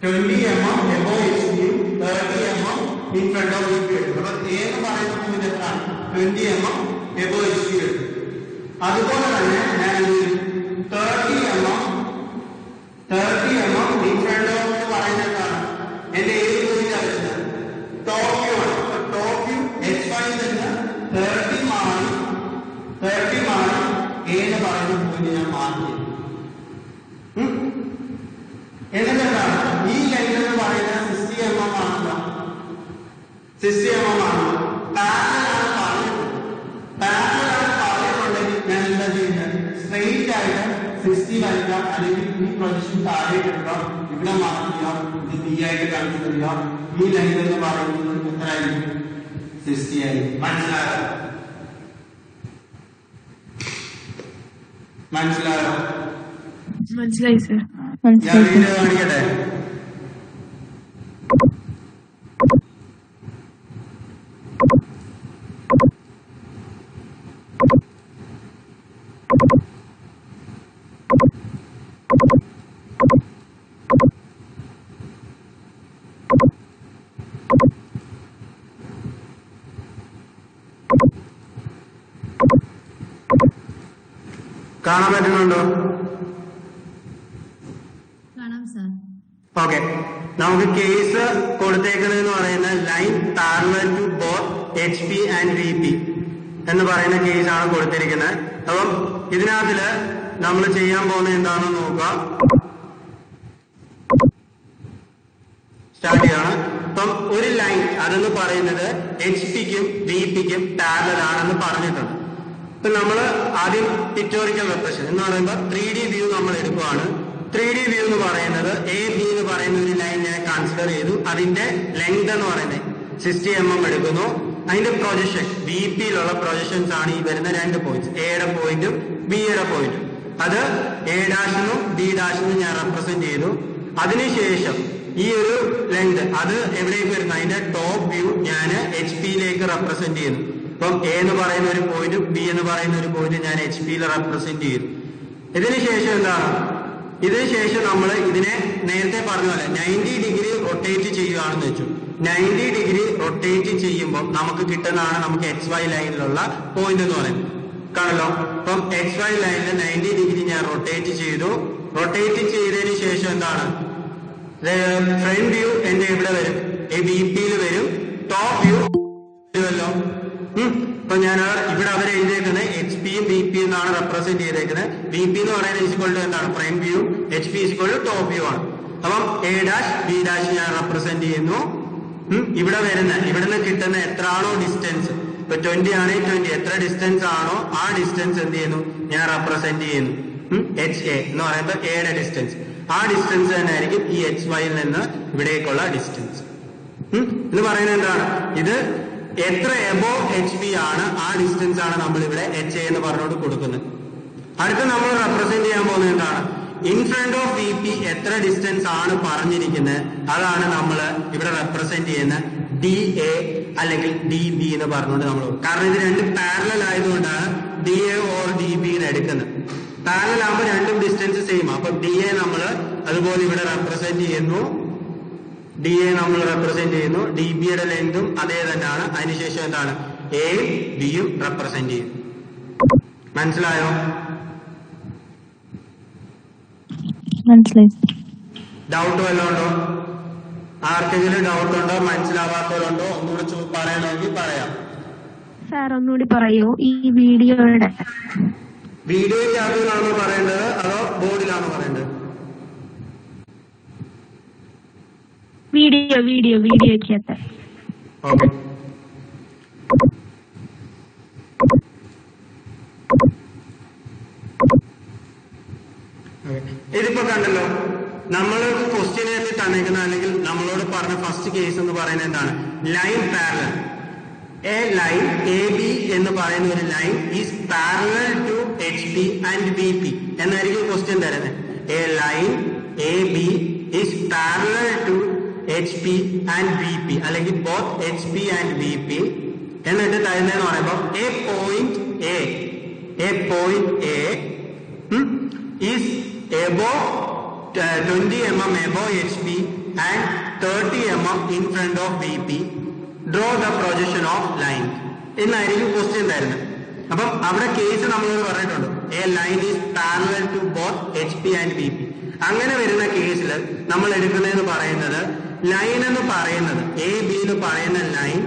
20 mm above HP, 30 mm in front of VP എടുക്കും. അപ്പൊ A എന്ന് പറയുന്ന പോയിന്റ് എത്രയാണ്? 20 mm എബോവ് HP എടുക്കും. അതുപോലെ തന്നെ ഞാൻ 30 mm in front of എന്ന് പറയുന്നത് എന്താണ്? എന്റെ ഏത് പോയിന്റ് ആവശ്യം? ടോപ്പ് വ്യൂ ആണ്. അപ്പൊ ടോപ്പ് വ്യൂ XY നിന്ന് 30 മാറി A എന്ന് പറയുന്ന പോയിന്റ് ഞാൻ മാർക്ക് ചെയ്യും. എന്നിട്ട് എന്താണ്? ഈ ലൈൻ എന്ന് പറയുന്നത് 60 mm ആണല്ലോ, 60 mm ആണ്. പാരലൽ ആണ് പറഞ്ഞിട്ടുണ്ടെങ്കിൽ ഞാൻ എന്താ ചെയ്യുന്നത്? സ്ട്രെയിറ്റ് ആയിട്ട് 60 വരയ്ക്കാം, അല്ലെങ്കിൽ ഈ പ്രൊജക്ഷൻ താഴെ എടുക്കാം, ഇവിടെ മാർക്ക് ചെയ്യാം, ഇത് B ആയിട്ട് കൺസിഡർ ചെയ്യാം. ഈ ലൈൻ എന്ന് പറയുന്നത് എത്രയായിരിക്കും? 60 ആയിരിക്കും. മനസ്സിലായോ? മനസ്സിലായി സർ. ഞാൻ വീഡിയോ കാണിക്കട്ടെ? കാണാൻ പറ്റുന്നുണ്ടോ? കാണാം സർ. ഓക്കെ, നമുക്ക് കേസ് കൊടുത്തേക്കുന്നതെന്ന് പറയുന്ന line parallel to both HP and VP എന്ന് പറയുന്ന കേസാണ് കൊടുത്തിരിക്കുന്നത്. അപ്പം ഇതിനകത്തില് നമ്മൾ ചെയ്യാൻ പോകുന്നത് എന്താണെന്ന് നോക്കുക. സ്റ്റാർട്ട് ചെയ്യാണ്. അപ്പം ഒരു ലൈൻ അതെന്ന് പറയുന്നത് HPക്കും VPക്കും പാരലൽ ആണെന്ന് പറഞ്ഞിട്ടുണ്ട്. ഇപ്പൊ നമ്മള് ആദ്യം പിക്ടോറിക്കൽ റെപ്രസെന്റ് എന്ന് പറയുമ്പോൾ 3D വ്യൂ നമ്മൾ എടുക്കുകയാണ്. 3D വ്യൂ എന്ന് പറയുന്നത് AB എന്ന് പറയുന്ന ഒരു ലൈൻ ഞാൻ കൺസിഡർ ചെയ്തു. അതിന്റെ ലെങ്ത് എന്ന് പറയുന്നത് 60 mm എടുക്കുന്നു. അതിന്റെ പ്രൊജക്ഷൻ VPയിലുള്ള പ്രൊജക്ഷൻസ് ആണ് ഈ വരുന്ന രണ്ട് പോയിന്റ്സ്, എയുടെ പോയിന്റും ബിയുടെ പോയിന്റും. അത് A'-നും B'-നും ഞാൻ റെപ്രസെന്റ് ചെയ്തു. അതിനുശേഷം ഈ ഒരു ലെങ്ത് അത് എവിടേക്ക് വരുന്നു? അതിന്റെ ടോപ്പ് വ്യൂ ഞാൻ HP-യിലേക്ക് റെപ്രസെന്റ് ചെയ്യുന്നു. അപ്പം A എന്ന് പറയുന്ന ഒരു പോയിന്റും B എന്ന് പറയുന്ന ഒരു പോയിന്റും ഞാൻ HP-യിൽ റെപ്രസെന്റ് ചെയ്തു. ഇതിനുശേഷം എന്താണ്? ഇതിനുശേഷം നമ്മൾ ഇതിനെ നേരത്തെ പറഞ്ഞ പോലെ 90 ഡിഗ്രി റൊട്ടേറ്റ് ചെയ്യുകയാണെന്ന് വെച്ചു. 90 ഡിഗ്രി റൊട്ടേറ്റ് ചെയ്യുമ്പോൾ നമുക്ക് കിട്ടുന്നതാണ് നമുക്ക് XY ലൈനിലുള്ള പോയിന്റ് എന്ന് പറയുന്നത്. കാണല്ലോ, അപ്പം XY ലൈനിൽ 90 ഡിഗ്രി ഞാൻ റൊട്ടേറ്റ് ചെയ്തു. റൊട്ടേറ്റ് ചെയ്തതിന് ശേഷം എന്താണ്? ഫ്രണ്ട് വ്യൂ എന്റെ ഇവിടെ വരും, VP-യിൽ വരും. ടോപ്പ് വ്യൂ വരുമല്ലോ. അപ്പൊ ഞാൻ ഇവിടെ അവർ എഴുതിയേക്കുന്നത് HP-യും VP-യും എന്നാണ് റെപ്രസെന്റ് ചെയ്തേക്കുന്നത്. VP എന്ന് പറയുന്നത് ഈക്വൽ ടു എന്താണ്? Front view. HP equal to top view ആണ്. അപ്പം A', B' ഞാൻ റെപ്രസെന്റ് ചെയ്യുന്നു. ഇവിടെ വരുന്ന ഇവിടുന്ന് കിട്ടുന്ന എത്രയാണോ ഡിസ്റ്റൻസ്, ഇപ്പൊ 20 ആണെങ്കിൽ 20 എത്ര ഡിസ്റ്റൻസ് ആണോ ആ ഡിസ്റ്റൻസ് എന്ത് ചെയ്യുന്നു? ഞാൻ റെപ്രസെന്റ് ചെയ്യുന്നു. HA എന്ന് പറയുമ്പോൾ എയുടെ ഡിസ്റ്റൻസ്, ആ ഡിസ്റ്റൻസ് തന്നെ ആയിരിക്കും ഈ XYയിൽ നിന്ന് ഇവിടേക്കുള്ള ഡിസ്റ്റൻസ്. എന്ന് പറയുന്നത് എന്താണ്? ഇത് എത്ര എബോവ് HP ആണ് ആ ഡിസ്റ്റൻസ് ആണ് നമ്മൾ ഇവിടെ HA എന്ന് പറഞ്ഞുകൊണ്ട് കൊടുക്കുന്നത്. അടുത്ത് നമ്മൾ റെപ്രസെന്റ് ചെയ്യാൻ പോകുന്നത് എന്താണ്? ഇൻ ഫ്രണ്ട് ഓഫ് VP എത്ര ഡിസ്റ്റൻസ് ആണ് പറഞ്ഞിരിക്കുന്നത് അതാണ് നമ്മൾ ഇവിടെ റെപ്രസെന്റ് ചെയ്യുന്ന DA അല്ലെങ്കിൽ DB എന്ന് പറഞ്ഞുകൊണ്ട് നമ്മൾ, കാരണം ഇത് രണ്ടും പാരലൽ ആയതുകൊണ്ടാണ് DA ഓർ DB എന്ന് എടുക്കുന്നത്. പാരലൽ ആകുമ്പോൾ രണ്ടും ഡിസ്റ്റൻസ് സെയിം. അപ്പൊ DA നമ്മൾ അതുപോലെ ഇവിടെ റെപ്രസെന്റ് ചെയ്യുന്നു. DA നമ്മൾ റെപ്രസെന്റ് ചെയ്യുന്നു. DB-യുടെ ലെങ്തും അതേ തന്നെയാണ്. അതിനുശേഷം എന്താണ്? A B-യും റെപ്രസെന്റ് ചെയ്യും. മനസ്സിലായോ? മനസ്സിലായി. ഡൗട്ട് വല്ലതും ഉണ്ടോ? ആർക്കെങ്കിലും ഡൗട്ട് ഉണ്ടോ? മനസ്സിലാവാത്തവരുണ്ടോ? ഒന്നുകൂടെ പറയണമെങ്കിൽ പറയാം. സാർ ഒന്നുകൂടി പറയൂ ഈ വീഡിയോയുടെ. വീഡിയോയ്ക്കകത്താണോ പറയേണ്ടത് അതോ ബോർഡിലാണോ പറയേണ്ടത്? വീഡിയോയ്ക്കകത്ത്. ഓക്കെ. ഇതിപ്പോ കണ്ടല്ലോ, നമ്മൾ ക്വസ്റ്റ്യനിൽ തന്നിരിക്കുന്ന അല്ലെങ്കിൽ നമ്മളോട് പറഞ്ഞ ഫസ്റ്റ് കേസ് എന്ന് പറയുന്നത് എന്താണ്? Line parallel. A line A B എന്ന് പറയുന്ന ഒരു line is parallel to H P and B P എന്നായിരിക്കും ക്വസ്റ്റ്യൻ തരുന്നത്. A line A B is parallel to H P and B P അല്ലെങ്കിൽ both H P and B P എന്നിട്ട് തരുന്നതെന്ന് പറയുമ്പോൾ A point A is above 20 mm above HP and 30 mm in front of VP. Draw the projection of line. എന്നായിരിക്കും question തരുന്നത്. അപ്പം അവിടെ case നമ്മളോട് പറഞ്ഞിട്ടുണ്ട്, a line is parallel to both H P and B P. അങ്ങനെ വരുന്ന കേസിൽ നമ്മൾ എടുക്കുന്നതെന്ന് പറയുന്നത് ലൈൻ എന്ന് പറയുന്നത് എ ബി എന്ന് പറയുന്ന ലൈൻ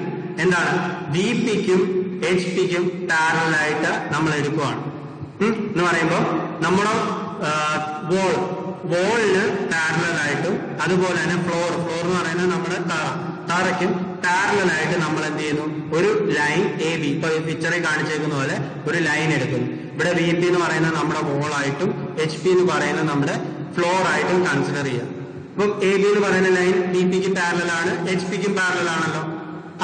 എന്താണ്? ബി പിക്കും എച്ച് പിക്കും പാരലായിട്ട് നമ്മൾ എടുക്കുകയാണ്. എന്ന് പറയുമ്പോൾ നമ്മുടെ വോളിന് പാരലായിട്ടും അതുപോലെ തന്നെ ഫ്ലോർ എന്ന് പറയുന്നത് നമ്മുടെ തറയ്ക്കും പാരലായിട്ട് നമ്മൾ എന്ത് ചെയ്യുന്നു? ഒരു ലൈൻ എ ബി, ഇപ്പൊ പിക്ചറിൽ കാണിച്ചേക്കുന്ന പോലെ ഒരു ലൈൻ എടുക്കുന്നു. ഇവിടെ വി പി എന്ന് പറയുന്നത് നമ്മുടെ വോളായിട്ടും എച്ച് പി എന്ന് പറയുന്നത് നമ്മുടെ ഫ്ലോർ ആയിട്ടും കൺസിഡർ ചെയ്യാം. അപ്പം എ ബി എന്ന് പറയുന്ന ലൈൻ ബി പിക്ക് പാരലാണ്, എച്ച് പിക്കും പാരലാണല്ലോ.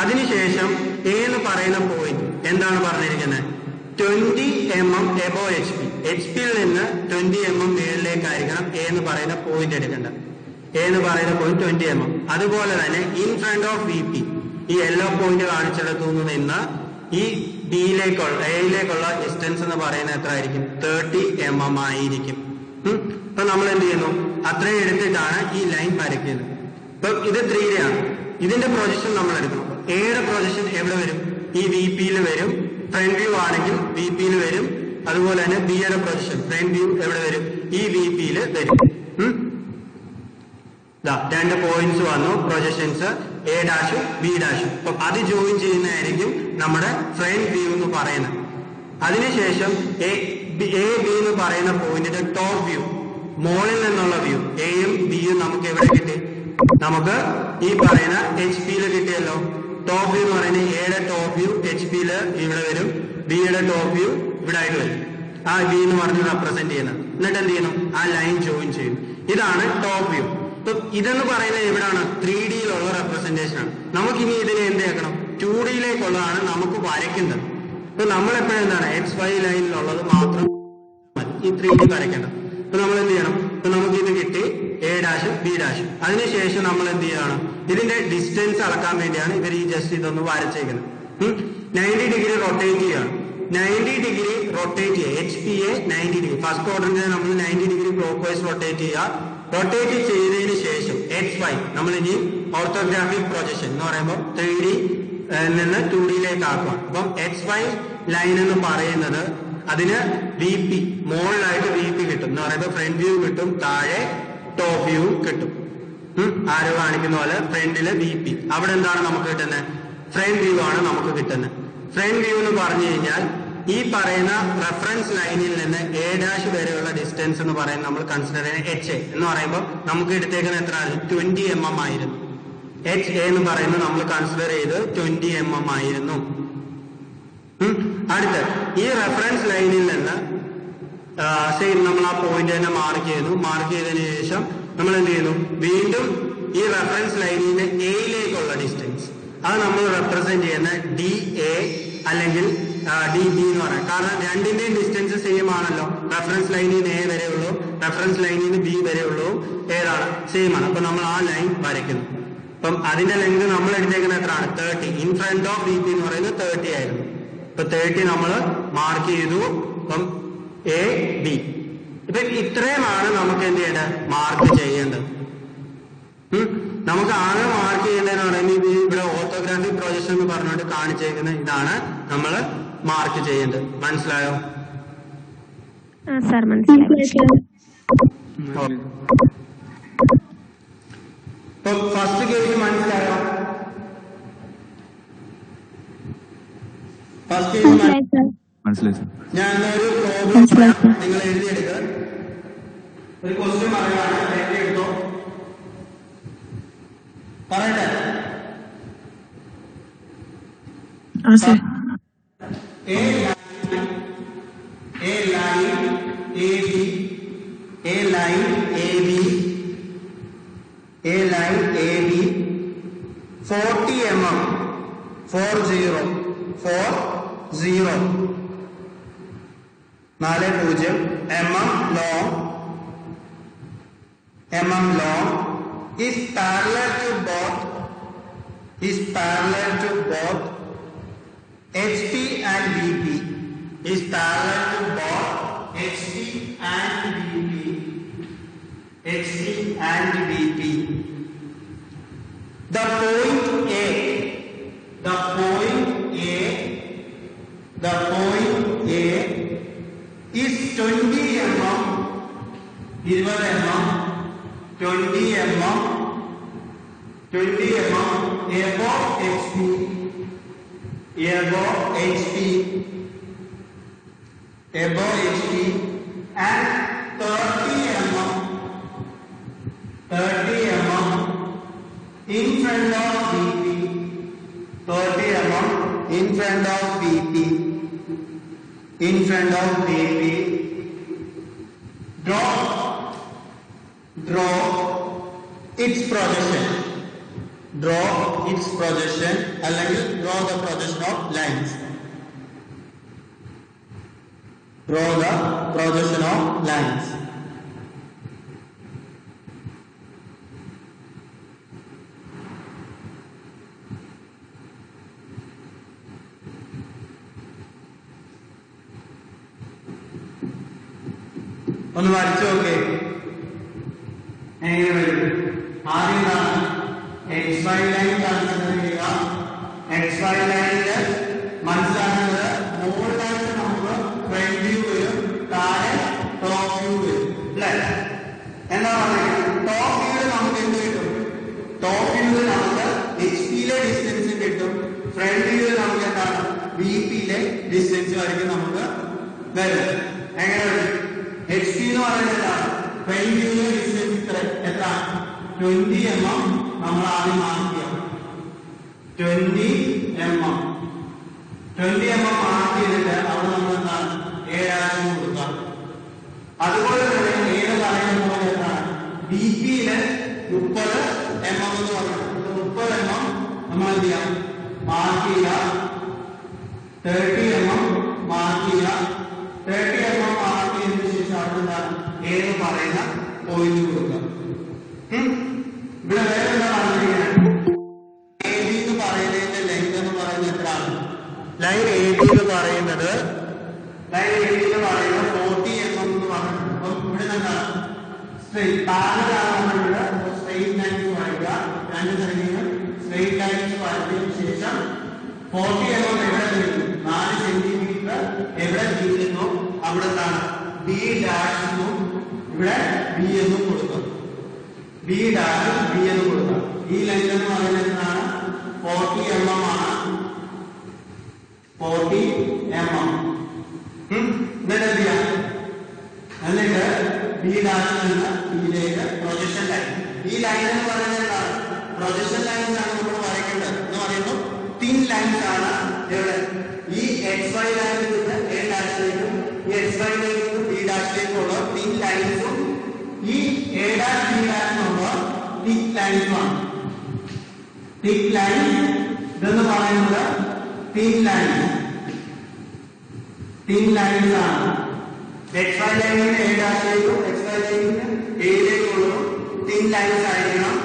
അതിനുശേഷം എ എന്ന് പറയുന്ന പോയിന്റ് എന്താണ് പറഞ്ഞിരിക്കുന്നത്? 20 mm above H P. H പിയിൽ നിന്ന് 20 mm മേളിലേക്കായിരിക്കണം എ എന്ന് പറയുന്ന പോയിന്റ് എടുക്കേണ്ടത്. എ എന്ന് പറയുന്ന പോയിന്റ് 20 mm. അതുപോലെ തന്നെ in front of V P, ഈ യെല്ലോ പോയിന്റ് കാണിച്ചെടുത്തു നിന്ന് ഈ എയിലേക്കുള്ള ഡിസ്റ്റൻസ് എന്ന് പറയുന്നത് എത്ര ആയിരിക്കും? 30 mm ആയിരിക്കും. ഇപ്പൊ നമ്മൾ എന്ത് ചെയ്യുന്നു? അത്രയും എടുത്തിട്ടാണ് ഈ ലൈൻ വരയ്ക്കുന്നത്. ഇപ്പൊ ഇത് 3D ആണ്. ഇതിന്റെ പ്രൊജക്ഷൻ നമ്മൾ എടുക്കണം. എയുടെ പ്രൊജക്ഷൻ എവിടെ വരും? ഈ വി പിയിൽ വരും. ഫ്രണ്ട് വ്യൂ ആണെങ്കിൽ വി പിയിൽ വരും. അതുപോലെ തന്നെ ബി യുടെ പ്രൊജക്ഷൻ ഫ്രണ്ട് വ്യൂ എവിടെ വരും? ഈ വി പിയിൽ വരും. രണ്ട് പോയിന്റ്സ് വന്നു, പ്രൊജക്ഷൻസ് എ ഡാഷും ബി ഡാഷും. അപ്പൊ അത് ജോയിൻ ചെയ്യുന്നതായിരിക്കും നമ്മുടെ ഫ്രണ്ട് വ്യൂ എന്ന് പറയുന്നത്. അതിനുശേഷം എ ബി എന്ന് പറയുന്ന പോയിന്റിന്റെ ടോപ്പ് വ്യൂ, മോളിൽ നിന്നുള്ള വ്യൂ, എയും ബിയും നമുക്ക് എവിടെ കിട്ടി? നമുക്ക് ഈ പറയുന്ന എച്ച് പിയിൽ കിട്ടിയല്ലോ. ടോപ്പ് വ്യൂ എന്ന് പറയുന്നത് എയുടെ ടോപ്പ് വ്യൂ എച്ച് പിയില് ഇവിടെ വരും, ബിയുടെ ടോപ്പ് വ്യൂ ഇവിടെ ആയിട്ട് വരും. ആ ബി എന്ന് പറഞ്ഞ് റെപ്രസെന്റ് ചെയ്യുന്നത്. എന്നിട്ട് എന്ത് ചെയ്യണം? ആ ലൈൻ ജോയിൻ ചെയ്യും. ഇതാണ് ടോപ്പ് വ്യൂ. ഇപ്പൊ ഇതെന്ന് പറയുന്നത് എവിടാണ്? 3Dയിലുള്ള റെപ്രസെന്റേഷൻ ആണ്. നമുക്കിനി ഇതിനെ എന്ത് ചെയ്യണം? 2Dയിലേക്കുള്ളതാണ് നമുക്ക് വരയ്ക്കേണ്ടത്. ഇപ്പൊ നമ്മളെപ്പോഴും എന്താണ്? XY ലൈനിലുള്ളത് മാത്രം ഈ 3D വരയ്ക്കേണ്ടത്. ഇപ്പൊ നമ്മൾ എന്ത് ചെയ്യണം? ഇപ്പൊ നമുക്ക് ഇത് കിട്ടി എ ഡാഷും ബി ഡാഷും. അതിനുശേഷം നമ്മൾ എന്ത് ചെയ്യണം? ഇതിന്റെ ഡിസ്റ്റൻസ് അളക്കാൻ വേണ്ടിയാണ് ഇവർ ഈ ജസ്റ്റ് ഇതൊന്ന് വരച്ചേക്കുന്നത്. 90 ഡിഗ്രി റൊട്ടേറ്റ് ചെയ്യാണ്. 90 ഡിഗ്രി റൊട്ടേറ്റ് ചെയ്യുക. H P A 90 degree. First ക്വാഡ്രന്റിനെ നമ്മൾ 90 ഡിഗ്രി ക്ലോക്ക് വൈസ് റൊട്ടേറ്റ് ചെയ്യുക. റൊട്ടേറ്റ് ചെയ്തതിന് ശേഷം XY നമ്മൾ ഇനി ഓർത്തോഗ്രാഫിക് പ്രൊജക്ഷൻ എന്ന് പറയുമ്പോൾ 3D നിന്ന് 2Dയിലേക്ക് ആക്കുക. അപ്പം XY ലൈൻ എന്ന് പറയുന്നത് അതിന് വി പി മുകളിലായിട്ട് വി പി കിട്ടും എന്ന് പറയുമ്പോൾ ഫ്രണ്ട് വ്യൂ കിട്ടും, താഴെ ടോപ്പ് വ്യൂ കിട്ടും. ആരോ കാണിക്കുന്ന പോലെ ഫ്രണ്ടില് വി പി. അവിടെ എന്താണ് നമുക്ക് കിട്ടുന്നത്? ഫ്രണ്ട് വ്യൂ ആണ് നമുക്ക് കിട്ടുന്നത്. ഫ്രണ്ട് വ്യൂ എന്ന് പറഞ്ഞു കഴിഞ്ഞാൽ ഈ പറയുന്ന റെഫറൻസ് ലൈനിൽ നിന്ന് എ ഡാഷ് വരെയുള്ള ഡിസ്റ്റൻസ് എന്ന് പറയുന്നത് നമ്മൾ കൺസിഡർ ചെയ്യുന്ന എച്ച് എ എന്ന് പറയുമ്പോൾ നമുക്ക് എടുത്തേക്കുന്ന എത്ര? 20 mm ആയിരുന്നു. എച്ച് എ എന്ന് പറയുന്നത് നമ്മൾ കൺസിഡർ ചെയ്ത് 20 mm ആയിരുന്നു. അടുത്ത് ഈ റെഫറൻസ് ലൈനിൽ നിന്ന് സെയിം നമ്മൾ ആ പോയിന്റ് തന്നെ മാർക്ക് ചെയ്യുന്നു. മാർക്ക് ചെയ്തതിനു ശേഷം നമ്മൾ എന്ത് ചെയ്യുന്നു? വീണ്ടും ഈ റെഫറൻസ് ലൈനിന്റെ എയിലേക്കുള്ള ഡിസ്റ്റൻസ് അത് നമ്മൾ റെപ്രസെന്റ് ചെയ്യുന്ന ഡി എ അല്ലെങ്കിൽ ഡി ബി എന്ന് പറയാം. കാരണം രണ്ടിന്റെയും ഡിസ്റ്റൻസ് സെയിം ആണല്ലോ. റെഫറൻസ് ലൈനിൽ നിന്ന് എ വരെ ഉള്ളൂ, റെഫറൻസ് ലൈനിൽ നിന്ന് ബി വരെ ഉള്ളൂ, ഏതാണ്? സെയിം ആണ്. അപ്പൊ നമ്മൾ ആ ലൈൻ വരയ്ക്കുന്നു. അപ്പം അതിന്റെ ലെങ്ത് നമ്മൾ എടുത്തേക്കുന്നത് എത്രയാണ്? 30. In front of B P എന്ന് പറയുന്നത് 30 ആയിരുന്നു. ഇപ്പൊ 30 നമ്മൾ മാർക്ക് ചെയ്തു. അപ്പം എ ബി. ഇപ്പൊ ഇത്രയുമാണ് നമുക്ക് എന്ത് ചെയ്യേണ്ടത്? മാർക്ക് ചെയ്യേണ്ടത്. നമുക്ക് ആകെ മാർക്ക് ചെയ്യേണ്ടതെന്ന് പറയുന്നത് ഇവിടെ ഓർത്തോഗ്രാഫിക് പ്രൊജക്ഷൻ എന്ന് പറഞ്ഞുകൊണ്ട് കാണിച്ചേക്കുന്ന ഇതാണ് നമ്മൾ മാർക്ക് ചെയ്യേണ്ടത്. മനസ്സിലായോ? സാർ മനസ്സിലായി. ഇപ്പൊ ഫസ്റ്റ് കേസ് മനസ്സിലായോ? ഫസ്റ്റ് മനസ്സിലായി സാർ. മനസ്സിലായി സർ. ഞാനൊരു പ്രോബ്ലം മനസ്സിലായി സർ. നിങ്ങൾ എഴുതിയെടുക്കുക. ഒരു ക്വസ്റ്റ്യൻ പറയുകയാണ്, എഴുതിയെടുത്തോ. പറയട്ടെ. ആ sir. A line AB, A line AB, A line AB, 40 mm, 40 mm long is parallel to both HP and VP, is parallel to both HP and VP. The point A is 20 mm, 20 mm, 20 mm above HP, and 30 mm in front of VP, 30 mm in front of VP. Draw its projection. അല്ലെങ്കിൽ draw the projection of lines. ഒന്ന് വരച്ചു നോക്കേ, എങ്ങനെ വരും? ആദ്യം XY line consider ചെയ്യുക. XY ലൈനില് മനസ്സിലാക്കുന്നത് മുകളിലായിട്ട് നമുക്ക് ഫ്രണ്ട് വ്യൂ വരും, താഴെ ടോപ്പ് വ്യൂ വരും അല്ലെ? എന്താ പറയുക? ടോപ്പ് വ്യൂവിൽ നമുക്ക് എന്ത് കിട്ടും? ടോപ്പ് വ്യൂവിൽ നമുക്ക് HP-യിലെ ഡിസ്റ്റൻസ് കിട്ടും. ഫ്രണ്ട് വ്യൂവിൽ നമുക്ക് എന്താണ്? VP-യിലെ ഡിസ്റ്റൻസ് വരയ്ക്കും നമുക്ക് വരും. എങ്ങനെ വരും? HP എന്ന് പറയുന്നത് എന്താണ്? ഫ്രണ്ട് വ്യൂവിലെ ഡിസ്റ്റൻസ് എത്ര? 20 mm നമ്മൾ ആദ്യം മാർക്ക് ചെയ്യാം. 20 mm മാർക്ക് ചെയ്തിട്ട് അവിടെ നമ്മൾ എന്താണ്? 7 കൊടുക്കാം. അതുപോലെ തന്നെ ഏത് പറയുന്ന പോലെ എന്താണ്? VP-യില് 30 mm എന്ന് പറയുന്നത് 30 mm നമ്മൾ എന്ത് ചെയ്യാം? മാർക്ക് ചെയ്യാം. 30 mm മാർക്ക് ചെയ്യാം. 30 mm മാർക്ക് ചെയ്തതിനു ശേഷം അവിടെ എന്താണ്? ഏത് പറയുന്ന പോയിന്റ് കൊടുക്കാം. ഇവിടെ വേറെ എന്താ പറഞ്ഞിരിക്കുന്നത്? AB എന്ന് പറയുന്നതിന്റെ ലെങ്ത് എന്ന് പറയുന്നത് എത്രയാണ്? ലൈൻ AB എന്ന് പറയുന്നത് 40 mm എന്ന് പറഞ്ഞിട്ടുണ്ട്. അപ്പം ഇവിടെ എന്താണ്? സ്ട്രെയിറ്റ് ലൈൻസ് വരയ്ക്കുക. രണ്ട് സൈഡിലും സ്ട്രെയിറ്റ് ലൈൻസ് വരച്ചതിന് ശേഷം 40 mm എവിടെ വീഴുന്നു? 4 സെന്റിമീറ്റർ എവിടെ വീഴുന്നു അവിടെ എന്താണ്? B' എന്നും ഇവിടെ B എന്നും കൊടുക്കും. B' എന്ന് കൊടുക്കാം. ഈ ലൈൻ എന്ന് പറയുന്നത് എന്താണ്? 40 mm ആണ്. 40 mm. എന്നിട്ട് എന്ത് ചെയ്യാം? എന്നിട്ട് B' നിന്ന് ഇതിലേക്ക് പ്രൊജക്ഷൻ ലൈൻ. ഈ ലൈൻ എന്ന് പറയുന്നത് എന്താണ്? പ്രൊജക്ഷൻ ലൈൻസ് ആണ് നമ്മൾ വരയ്ക്കേണ്ടത് എന്ന് പറയുമ്പോൾ തിൻ ലൈൻസ് ആണ്. എവിടെ? ഈ XY ലൈനിൽ നിന്ന് A'-ലേക്കും ഈ XY ലൈനിൽ നിന്ന് B'-ലേക്കുള്ള തിൻ ലൈൻസും ഈ A'-B'-നുള്ള തിക് ലൈൻസുമാണ്. തിക് ലൈൻ ഇതെന്ന് പറയുന്നത് തിൻ ലൈൻസ് ആണ്. XY ലൈനിന് A'-ലേക്കും XY ലൈനിന് A'-ലേക്കുള്ള തിൻ ലൈൻസ് ആയിരിക്കണം.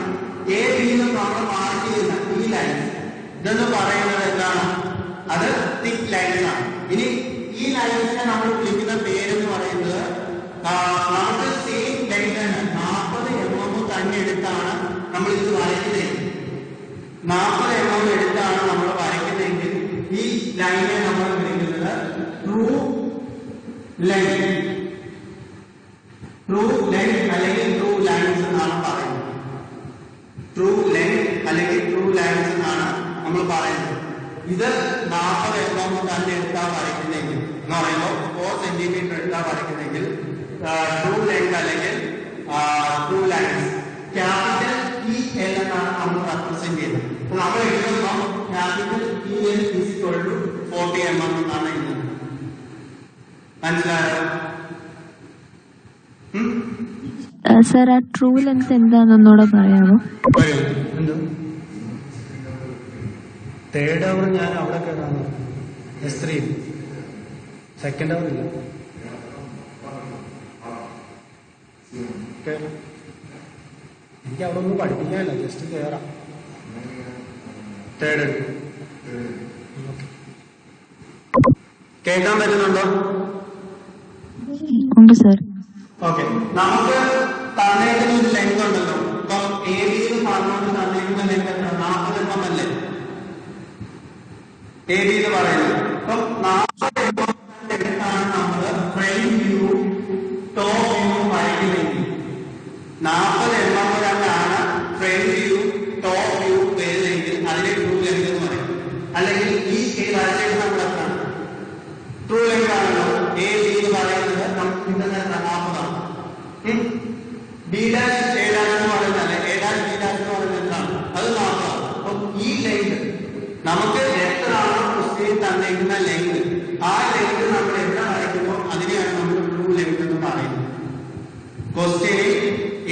AB എന്ന് നമ്മൾ മാർക്ക് ചെയ്യുന്ന ഈ ലൈൻസ് ഇതെന്ന് പറയുന്നത് എന്താണ്? അത് തിക് ലൈൻസ് ആണ്. ഇനി ഈ ലൈൻസിനെ നമ്മൾ വിളിക്കുന്ന പേരെന്ന് പറയുന്നത് നമുക്ക് സെയിം ലൈൻ 40 mm തന്നെ എടുത്താണ് നമ്മൾ ഇത് വരയ്ക്കുന്നത്. 40 mm എടുത്താണ് നമ്മൾ വരയ്ക്കുന്നതെങ്കിൽ ഈ ലൈനെ നമ്മൾ വിളിക്കുന്നത് ട്രൂ ലൈൻ അല്ലെങ്കിൽ ട്രൂ ലൈൻസ് എന്നാണ് പറയുന്നത്. ട്രൂ ലൈൻ അല്ലെങ്കിൽ ട്രൂ ലൈൻസ് എന്നാണ് നമ്മൾ പറയുന്നത്. ഇത് 40 mm തന്നെ പറയുമ്പോൾ 4 സെന്റിമീറ്റർ എടുത്താ വരയ്ക്കുന്നെങ്കിൽ ട്രൂ ലെങ്ത് അല്ലെങ്കിൽ true lines capital E L എന്നാണ് നമ്മൾ റെപ്രസെന്റ് ചെയ്യുന്നത്. അപ്പൊ നമ്മൾ എഴുതുമ്പോൾ capital E L is equal to 40 mm എന്നാണ് എഴുതുന്നത്. മനസ്സിലായോ? സർ ആ ട്രൂ ലെങ്ത് എന്താണെന്നൂടെ പറയാമോ? തേർഡ് അവർ ഞാൻ അവിടെ കേറാണ് S3 സെക്കൻഡ് അവർ ഇല്ല. എനിക്ക് അവിടെ ഒന്നും പഠിപ്പിക്കാനില്ല, ജസ്റ്റ് കേറാം. തേർഡ് കേൾക്കാൻ പറ്റുന്നുണ്ടോ? ഉണ്ട് സർ. ഓക്കെ, നമുക്ക് തന്നേക്കുന്ന ഒരു ലെങ്ത് ഉണ്ടല്ലോ. ഇപ്പം ABയിൽ പറഞ്ഞുകൊണ്ട് തന്നേക്കുന്ന ലെങ്ത് എത്ര? 40 mm അല്ലേ ABയിൽ പറയുന്നത്? അപ്പം 40 mm ലെങ്താണ് നമ്മൾ ഫ്രണ്ട് വ്യൂ ടോപ്പ് വ്യൂ വരയ്ക്കുന്നെങ്കിൽ 40 mm തന്നെയാണ് ഫ്രണ്ട് വ്യൂ ടോപ്പ് വ്യൂ വരുന്നെങ്കിൽ അതിനെ ട്രൂ ലെങ്ത് എന്ന് പറയും. അല്ലെങ്കിൽ ഈ വരച്ചേക്ക് നമ്മൾ എത്രയാണ്? ട്രൂ ലെങ്ത് ആണല്ലോ AB എന്ന് പറയുന്നത്. നമുക്ക് കിട്ടുന്ന 40ആണ്. B ഡാഷ് A ഡാഷ് എന്ന് പറയുന്നത് A ഡാഷ് B ഡാഷ് എന്ന് പറയുന്നത് എന്താണ്? അത് 40ആണ്. അപ്പം ഈ ലെങ്ത് നമുക്ക് എത്രയാണോ ക്വസ്റ്റ്യൻ തന്നിരിക്കുന്ന ലെങ്ത്, ആ ലെങ്ത് നമ്മൾ എത്ര വരയ്ക്കുന്നോ അതിനെയാണ് നമ്മൾ ട്രൂ ലെങ്ത് എന്ന് പറയുന്നത്. ക്വസ്റ്റ്യനിൽ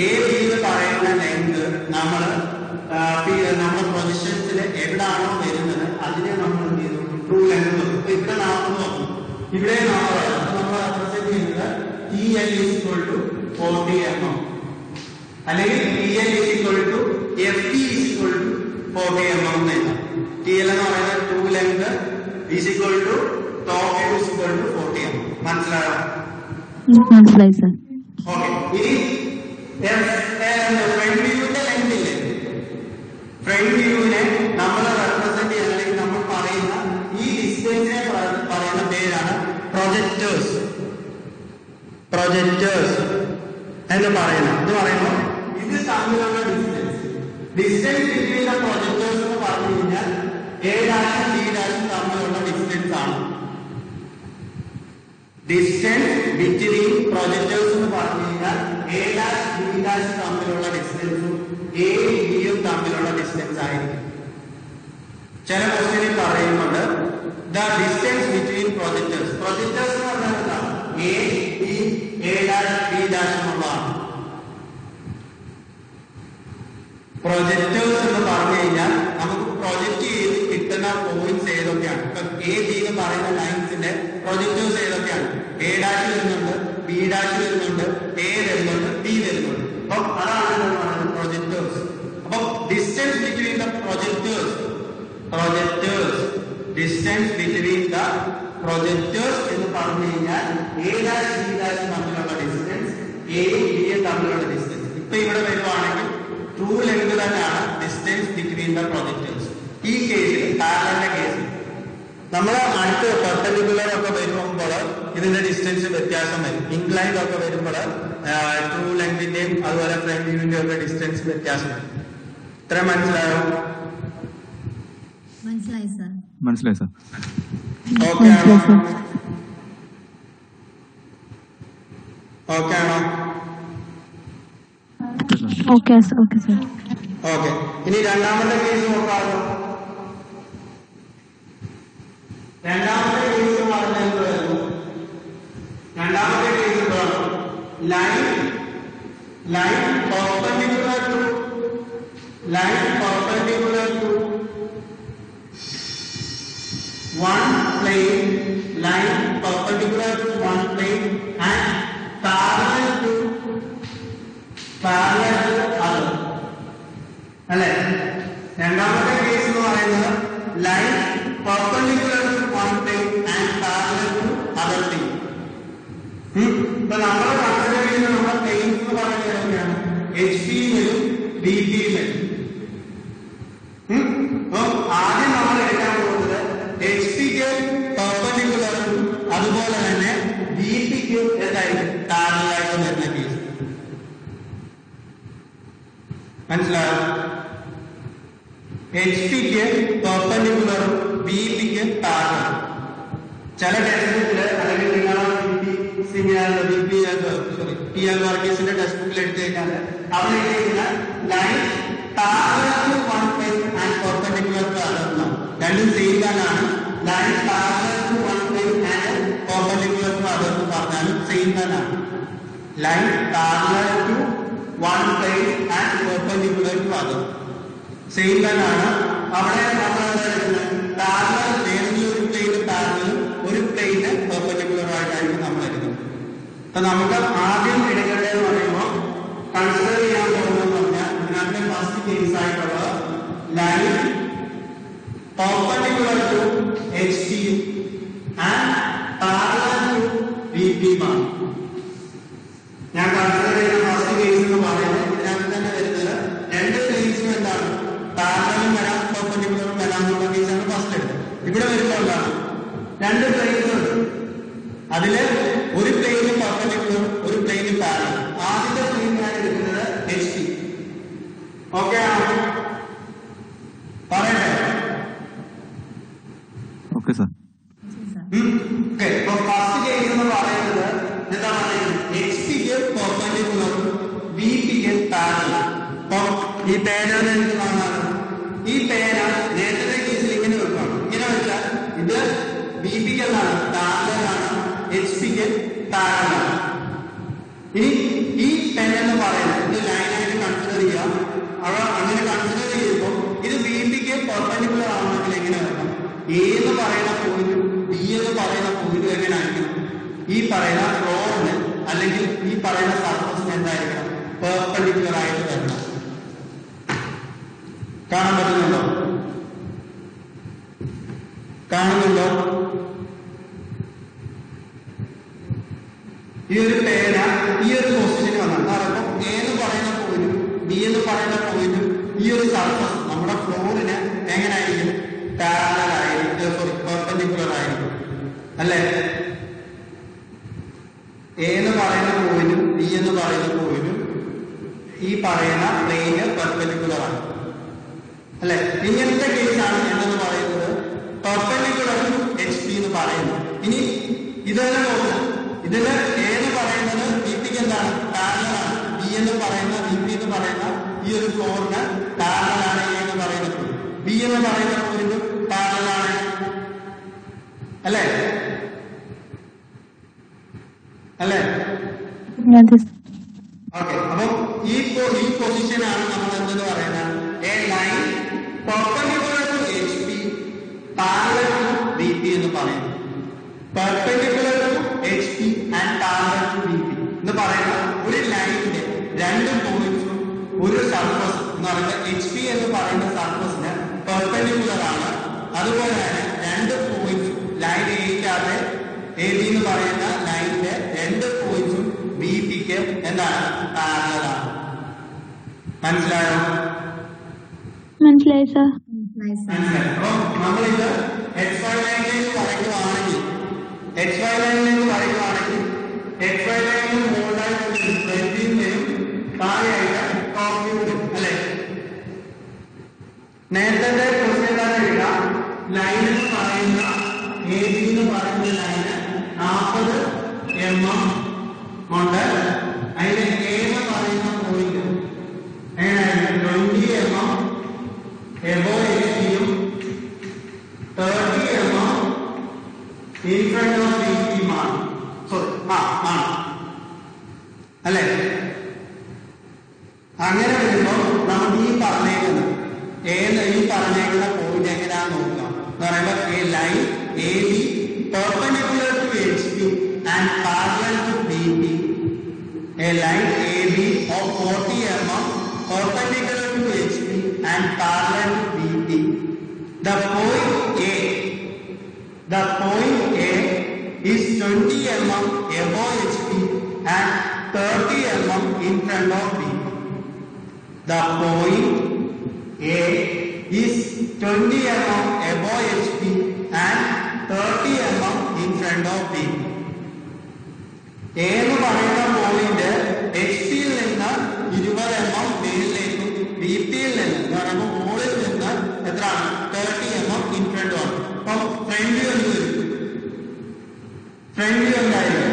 AB എന്ന് പറയുന്ന ലെങ്ത് നമ്മുടെ പ്രൊജക്ഷൻസിൽ എവിടാണോ വരുന്നത് അതിനെ നമ്മൾ എന്ത് ചെയ്തു? ട്രൂ ലെങ്ത് നോക്കും. ഇപ്പൊ ഇവിടെ 40 നോക്കും, ഇവിടെ 40 നമ്മൾ റെപ്രസെന്റ് ചെയ്യുന്നത് TL is equal to 40 mm അല്ലെങ്കിൽ TL is equal to FT is equal to 40 mm എന്നാണ്. TL എന്ന് പറയുന്നത് true length is equal to top view is equal to 40 mm. മനസ്സിലായോ? മനസ്സിലായി സർ. ഓക്കെ, ഇനി ഫ്രണ്ട് വ്യൂവിന്റെ ലെങ്ത് ഇല്ലേ? Front വ്യൂവിനെ നമ്മൾ represent ചെയ്യാൻ അല്ലെങ്കിൽ നമ്മൾ പറയുന്ന ഈ ഡിസ്റ്റൻസിനെ പറയുന്ന പേരാണ് പ്രൊജക്ടേഴ്സ്. പ്രൊജക്ടേഴ്സ് എന്ന് പറയുന്നത് ഇത് പറയുമ്പോൾ ഇത് തമ്മിലുള്ള ഡിസ്റ്റൻസ് ബിറ്റ്വീൻ ദ പ്രൊജക്ടേഴ്സ് എന്ന് പറഞ്ഞു കഴിഞ്ഞാൽ A ഡാഷും B ഡാഷും തമ്മിലുള്ള ഡിസ്റ്റൻസ് ആണ്. ഡിസ്റ്റൻസ് ബിറ്റ്വീൻ പ്രൊജക്ടേഴ്സ് എന്ന് പറഞ്ഞു കഴിഞ്ഞാൽ A ഡാഷ് B ഡാഷ് തമ്മിലുള്ള ഡിസ്റ്റൻസും A Bയും തമ്മിലുള്ള ഡിസ്റ്റൻസ് ആയിരിക്കും. ചില ക്വസ്റ്റ്യനിൽ പറയുന്നുണ്ട് the distance between projectors. Projectors എന്ന് പറഞ്ഞാൽ എന്താണ്? A B A dash B dash എന്നുള്ളതാണ്. പ്രൊജക്ടേഴ്സ് എന്ന് പറഞ്ഞു കഴിഞ്ഞാൽ നമുക്ക് പ്രൊജക്ട് ചെയ്ത് കിട്ടുന്ന പോയിന്റ്സ് ഏതൊക്കെയാണ്? ഇപ്പൊ A B എന്ന് പറയുന്ന ലൈൻസിന്റെ പ്രൊജക്ടേഴ്സ് ഏതൊക്കെയാണ്? A ഡാഷ് വരുന്നുണ്ട്, B ഡാഷ് വരുന്നുണ്ട്, A വരുന്നുണ്ട്, B വരുന്നുണ്ട്. അപ്പൊ അതാണ് പ്രൊജക്ടേഴ്സ്. അപ്പൊ distance between the projectors distance between the projectors എന്ന് പറഞ്ഞു കഴിഞ്ഞാൽ A ഡാഷ് B ഡാഷ് തമ്മിലുള്ള ഡിസ്റ്റൻസ്, A B തമ്മിലുള്ള ഡിസ്റ്റൻസ്. ഇപ്പൊ ഇവിടെ വരുവാണെങ്കിൽ ട്രൂ ലെങ്ത് തന്നെയാണ് ഡിസ്റ്റൻസ് ബിറ്റ്വീൻ ദ പ്രൊജക്ടേഴ്സ്. ഈ കേസിൽ പാരലലിന്റെ കേസിൽ നമ്മൾ അടുത്ത് പെർപെൻഡിക്കുലർ ഒക്കെ വരുമ്പോൾ ഇതിന്റെ ഡിസ്റ്റൻസ് വ്യത്യാസം വരും. ഇൻക്ലൈൻഡ് ഒക്കെ വരുമ്പോൾ ട്രൂ ലെങ്തിന്റെയും അതുപോലെ ഫ്രണ്ട് വ്യൂവിന്റെയും ഒക്കെ ഡിസ്റ്റൻസ് വ്യത്യാസം വരും. ഇത്ര മനസ്സിലായോ? മനസ്സിലായി സർ. മനസ്സിലായി സർ. ഓക്കെ ആണോ? ഓക്കെ ആണോ? Okay sir. Okay sir. Okay, ഇനി രണ്ടാമത്തെ കേസ് നോക്കാമല്ലോ. രണ്ടാമത്തെ കേസ് പറഞ്ഞായിരുന്നു. രണ്ടാമത്തെ കേസ് എന്താണ്? Line perpendicular to one plane, line perpendicular to one plane and parallel to other. അല്ലെ? രണ്ടാമത്തെ കേസ് എന്ന് പറയുന്നത് line perpendicular to one plane and parallel to other plane. ഇപ്പൊ നമ്മൾ കൺസിഡർ ചെയ്യുന്ന നമ്മുടെ പ്ലെയിൻസ് എന്ന് പറയുന്നത് ഏതൊക്കെയാണ്? HP വരും, BP വരും. അപ്പൊ ആദ്യം നമ്മൾ എടുക്കാൻ പോകുന്നത് HP-ക്ക് പെർപെൻഡിക്കുലറും അതുപോലെ തന്നെ BP-ക്ക് എന്തായിരിക്കും? പാരലലായിട്ട് വരുന്ന കേസ്. മനസ്സിലായോ? HP-ക്ക് പെർപെൻഡിക്കുലറും BP-ക്ക് പാരലൽ. ചില ടെക്സ്റ്റ് ബുക്കില് അല്ലെങ്കിൽ TL വർഗീസിന്റെ ടെക്സ്റ്റ് ബുക്കിൽ എടുത്തേക്കാൻ അവിടെ എഴുതിയിരിക്കുന്ന line parallel to one face and perpendicular to other എന്നാണ്. രണ്ടും സെയിം തന്നെയാണ്. Line parallel to one face and perpendicular to other എന്ന് പറഞ്ഞാലും സെയിം തന്നെയാണ്. Line parallel to one face and perpendicular to other same തന്നെയാണ്. അവിടെ നമ്മൾ പാരലൽ ഏതെങ്കിലും ഒരു പ്ലെയിന് പാരലലും ഒരു പ്ലെയിന് പെർപെൻഡിക്കുലർ ആയിട്ടായിരിക്കും നമ്മൾ എടുക്കുന്നത്. അപ്പൊ നമുക്ക് ആദ്യം എടുക്കേണ്ടത് എന്ന് പറയുമ്പോൾ കൺസിഡർ ചെയ്യാൻ പോകുന്നതെന്ന് പറഞ്ഞാൽ ഇതിനകത്തെ ഫസ്റ്റ് കേസ് ആയിട്ടുള്ള line perpendicular to HP and parallel to VP ആണ്. ഞാൻ കൺസിഡർ ചെയ്യുന്ന ഫസ്റ്റ് കേസ് എന്ന് പറയുന്നത് ഇതിനകത്ത് തന്നെ വരുന്നത് രണ്ട് പ്ലെയിൻസും എന്താണ് പാരലലും വരാം പെർപെൻഡിക്കുലറും വരാം എന്നുള്ള കേസാണ് ഫസ്റ്റ് എടുത്തത്. ഇവിടെ വരുമ്പോൾ എന്താണ് രണ്ട് പ്ലെയിൻസ് ഉണ്ട്. അതില് ഒരു പ്ലെയിന് പെർപെൻഡിക്കുലറും ഒരു പ്ലെയിന് പാരലൽ. ആദ്യത്തെ പ്ലെയിൻ ഞാൻ എടുക്കുന്നത് HP. ഓക്കെ ആണോ? പറയട്ടെ. Okay sir. ഓക്കെ. അപ്പൊ ഫസ്റ്റ് കേസ് എന്ന് പറയുന്നത് എന്താ പറയുന്നത് HPക്ക് പെർപെൻഡിക്കുലറും VPക്ക് പാരലൽ. അപ്പൊ ഈ പേന എനിക്ക് കാണാറ് ഈ പേന നേരത്തെ കേസിൽ ഇങ്ങനെ വെക്കണം. ഇങ്ങനെ വെച്ചാൽ ഇത് VPക്ക് എന്താണ് പാരലലാണ്, HPക്ക് പാരലലാണ്. ഇനി ഈ പെൻ എന്ന് പറയുന്നത് ഇത് ലൈനായിട്ട് കൺസിഡർ ചെയ്യാം. അവ അങ്ങനെ കൺസിഡർ ചെയ്യുമ്പോൾ ഇത് VPക്ക് പെർപെൻഡിക്കുലർ ആവണമെങ്കിൽ എങ്ങനെ വെക്കണം? A എന്ന് പറയുന്ന പോയിന്റും B എന്ന് പറയുന്ന പോയിന്റും എങ്ങനെ ആയിരിക്കണം? ഈ പറയുന്ന ഫ്ലോറിന് അല്ലെങ്കിൽ ഈ പറയുന്ന സർഫസിന് എന്തായിരിക്കണം? പെർപെൻഡിക്കുലർ ആയിട്ട് വരണം. കാണാൻ പറ്റുന്നുണ്ടോ? കാണുന്നുണ്ടോ? ഈ ഒരു പേന ഈ ഒരു പൊസിഷനിൽ വന്നാൽ കാരണം A എന്ന് പറയുന്ന പോയിന്റും B എന്ന് പറയുന്ന പോയിന്റും ഈ ഒരു സർഫസ് നമ്മുടെ ഫ്ലോറിന് എങ്ങനെയായിരിക്കും? പാരലൽ ആയിരിക്കും, സോറി പെർപെൻഡിക്കുലർ ആയിരിക്കും അല്ലേ? A എന്ന് പറയുന്ന പോയിന്റും B എന്ന് പറയുന്ന പോയിന്റും ഈ പറയുന്ന പ്ലെയിന് പെർപെൻഡിക്കുലർ ആണ് അല്ലെ? ഇങ്ങനത്തെ കേസാണ് എന്തെന്ന് പറയുന്നത് പെർപെൻഡിക്കുലർ ടു HP എന്ന് പറയുന്നത്. ഇനി ഇതെല്ലാം നോക്കാം. ഇതില് A എന്ന് പറയുന്നത് VPക്ക് എന്താണ് പാരലലാണ്. B എന്ന് പറയുന്ന VP എന്ന് പറയുന്ന ഈ ഒരു ഫ്ലോറിന് പാരലലാണ് A എന്ന് പറയുന്നത്. B എന്ന് പറയുന്ന പോയിന്റും പാരലലാണ് അല്ലേ? അല്ലേ? ഓക്കെ. അപ്പം ഈ പൊസിഷനാണ് നമ്മൾ എന്തെന്ന് പറയുന്നത് a line perpendicular to HP parallel to VP എന്ന് പറയുന്നത്. Perpendicular to HP and parallel to VP എന്ന് പറയുന്ന ഒരു ലൈനിന്റെ രണ്ട് പോയിന്റ്സും ഒരു സർഫസ് എന്ന് പറയുന്നത് HP എന്ന് പറയുന്ന സർഫസിന് പെർപെൻഡിക്കുലർ ആണ്. അതുപോലെ തന്നെ രണ്ട് പോയിന്റ്സും ലൈൻ എയ്ക്കാതെ AB എന്ന് പറയുന്ന ലൈനിന്റെ രണ്ട് പോയിന്റ്സും VPക്ക് എന്താണ് പാരലലാണ്. മനസ്സിലായോ? മനസ്സിലായി സാർ. മനസ്സിലായി. അപ്പൊ നമ്മളിത് XY ലൈനിലേക്ക് വരയ്ക്കുകയാണെങ്കിൽ XY ലൈനിലേക്ക് വരയ്ക്കുകയാണെങ്കിൽ XY ലൈനിൽ മോഡായിട്ട് ഫ്രണ്ടിന്റെയും താഴെയായിട്ട് ടോപ്പ് വ്യൂ അല്ലെ? നേരത്തെ ക്വസ്റ്റ്യൻ എഴുതാം. ലൈൻ എന്ന് പറയുന്ന AB എന്ന് പറയുന്ന ലൈന് 40 mm കൊണ്ട് അതിന്റെ A എന്ന് പറയുന്ന പോയിന്റ് എങ്ങനെയായിരുന്നു 20 mm above HP-യും 30 mm in front of VP ആണ്. ആണ് അല്ലെ? അങ്ങനെ വരുമ്പോൾ നമുക്ക് ഈ പറഞ്ഞേക്കുന്നത് പോയിന്റ് എങ്ങനെയാണെന്ന് നോക്കാം. എന്ന് പറയുമ്പോൾ A line AB perpendicular to HP and parallel to VP. A line AB of 40 mm perpendicular to HP and parallel to VP. The point A is 20 mm above HP and 30 mm in front of VP. The point A is 20 mm above HP and 30 mm in front of VP. A എന്ന് പറയുന്ന point HP-യിൽ നിന്ന് 20 mm മേളിലേക്കും VP-യിൽ നിന്ന് എന്ന് പറയുമ്പോൾ മുകളിൽ നിന്ന് എത്രയാണ് 30 mm in front ആണ്. അപ്പം ഫ്രണ്ട് വ്യൂ എന്ത് വരും? ഫ്രണ്ട് വ്യൂ എന്തായിരിക്കും?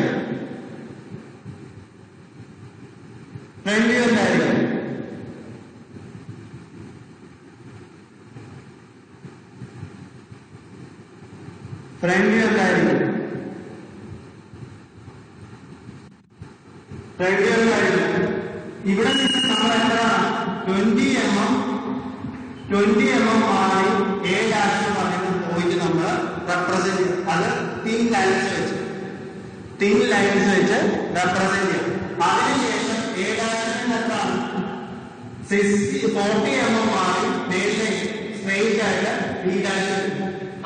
ഫ്രണ്ട് വ്യൂ എന്തായിരിക്കും? ഫ്രണ്ട് വ്യൂ എന്തായിരിക്കും? ഫ്രണ്ട് വ്യൂ എന്തായിരിക്കും? ഇവിടെ നിന്ന് നമ്മൾ എത്രയാണ് 20 mm ആയി എ ഡാഷ് എന്ന് പറയുന്ന പോയിന്റ് നമ്മൾ റെപ്രസെന്റ് ചെയ്യും. അത് തിൻ ലൈൻസ് വെച്ച് റെപ്രസെന്റ് ചെയ്യും. അതിനുശേഷം എ ഡാഷിന് എത്രയാണ് 40 mm ആയി മേളിലേക്ക് സ്ട്രെയിറ്റ് ആയിട്ട് ബി ഡാഷ്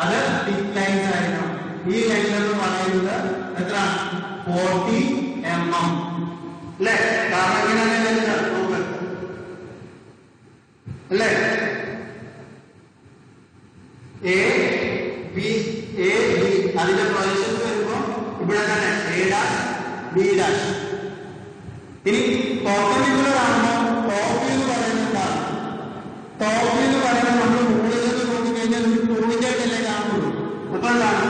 അത് തിക് ലൈൻസ് ആയിരിക്കണം. ഈ ലൈൻ എന്ന് പറയുന്നത് എത്ര 40 mm അല്ലേ? കാരണം ഇങ്ങനെ അല്ലേ? എ ബി അതിന്റെ പ്രൊജക്ഷൻസ് വരുമ്പോ ഇവിടെ തന്നെ എ ഡാഷ് ബി ഡാഷ്. ഇനി പെർപെൻഡിക്കുലർ ആകുമ്പോ ടോപ്പ് വ്യൂ എന്ന് പറയുന്നത് എന്താണ്? ടോപ്പ് വ്യൂ എന്ന് പറയുന്നത് നമ്മൾ മുകളിൽ നിന്ന് നോക്കിക്കഴിഞ്ഞാൽ ഒരു പോയിന്റ് ആയിട്ടല്ലേ കാണുള്ളൂ. അപ്പൊ എന്താണ്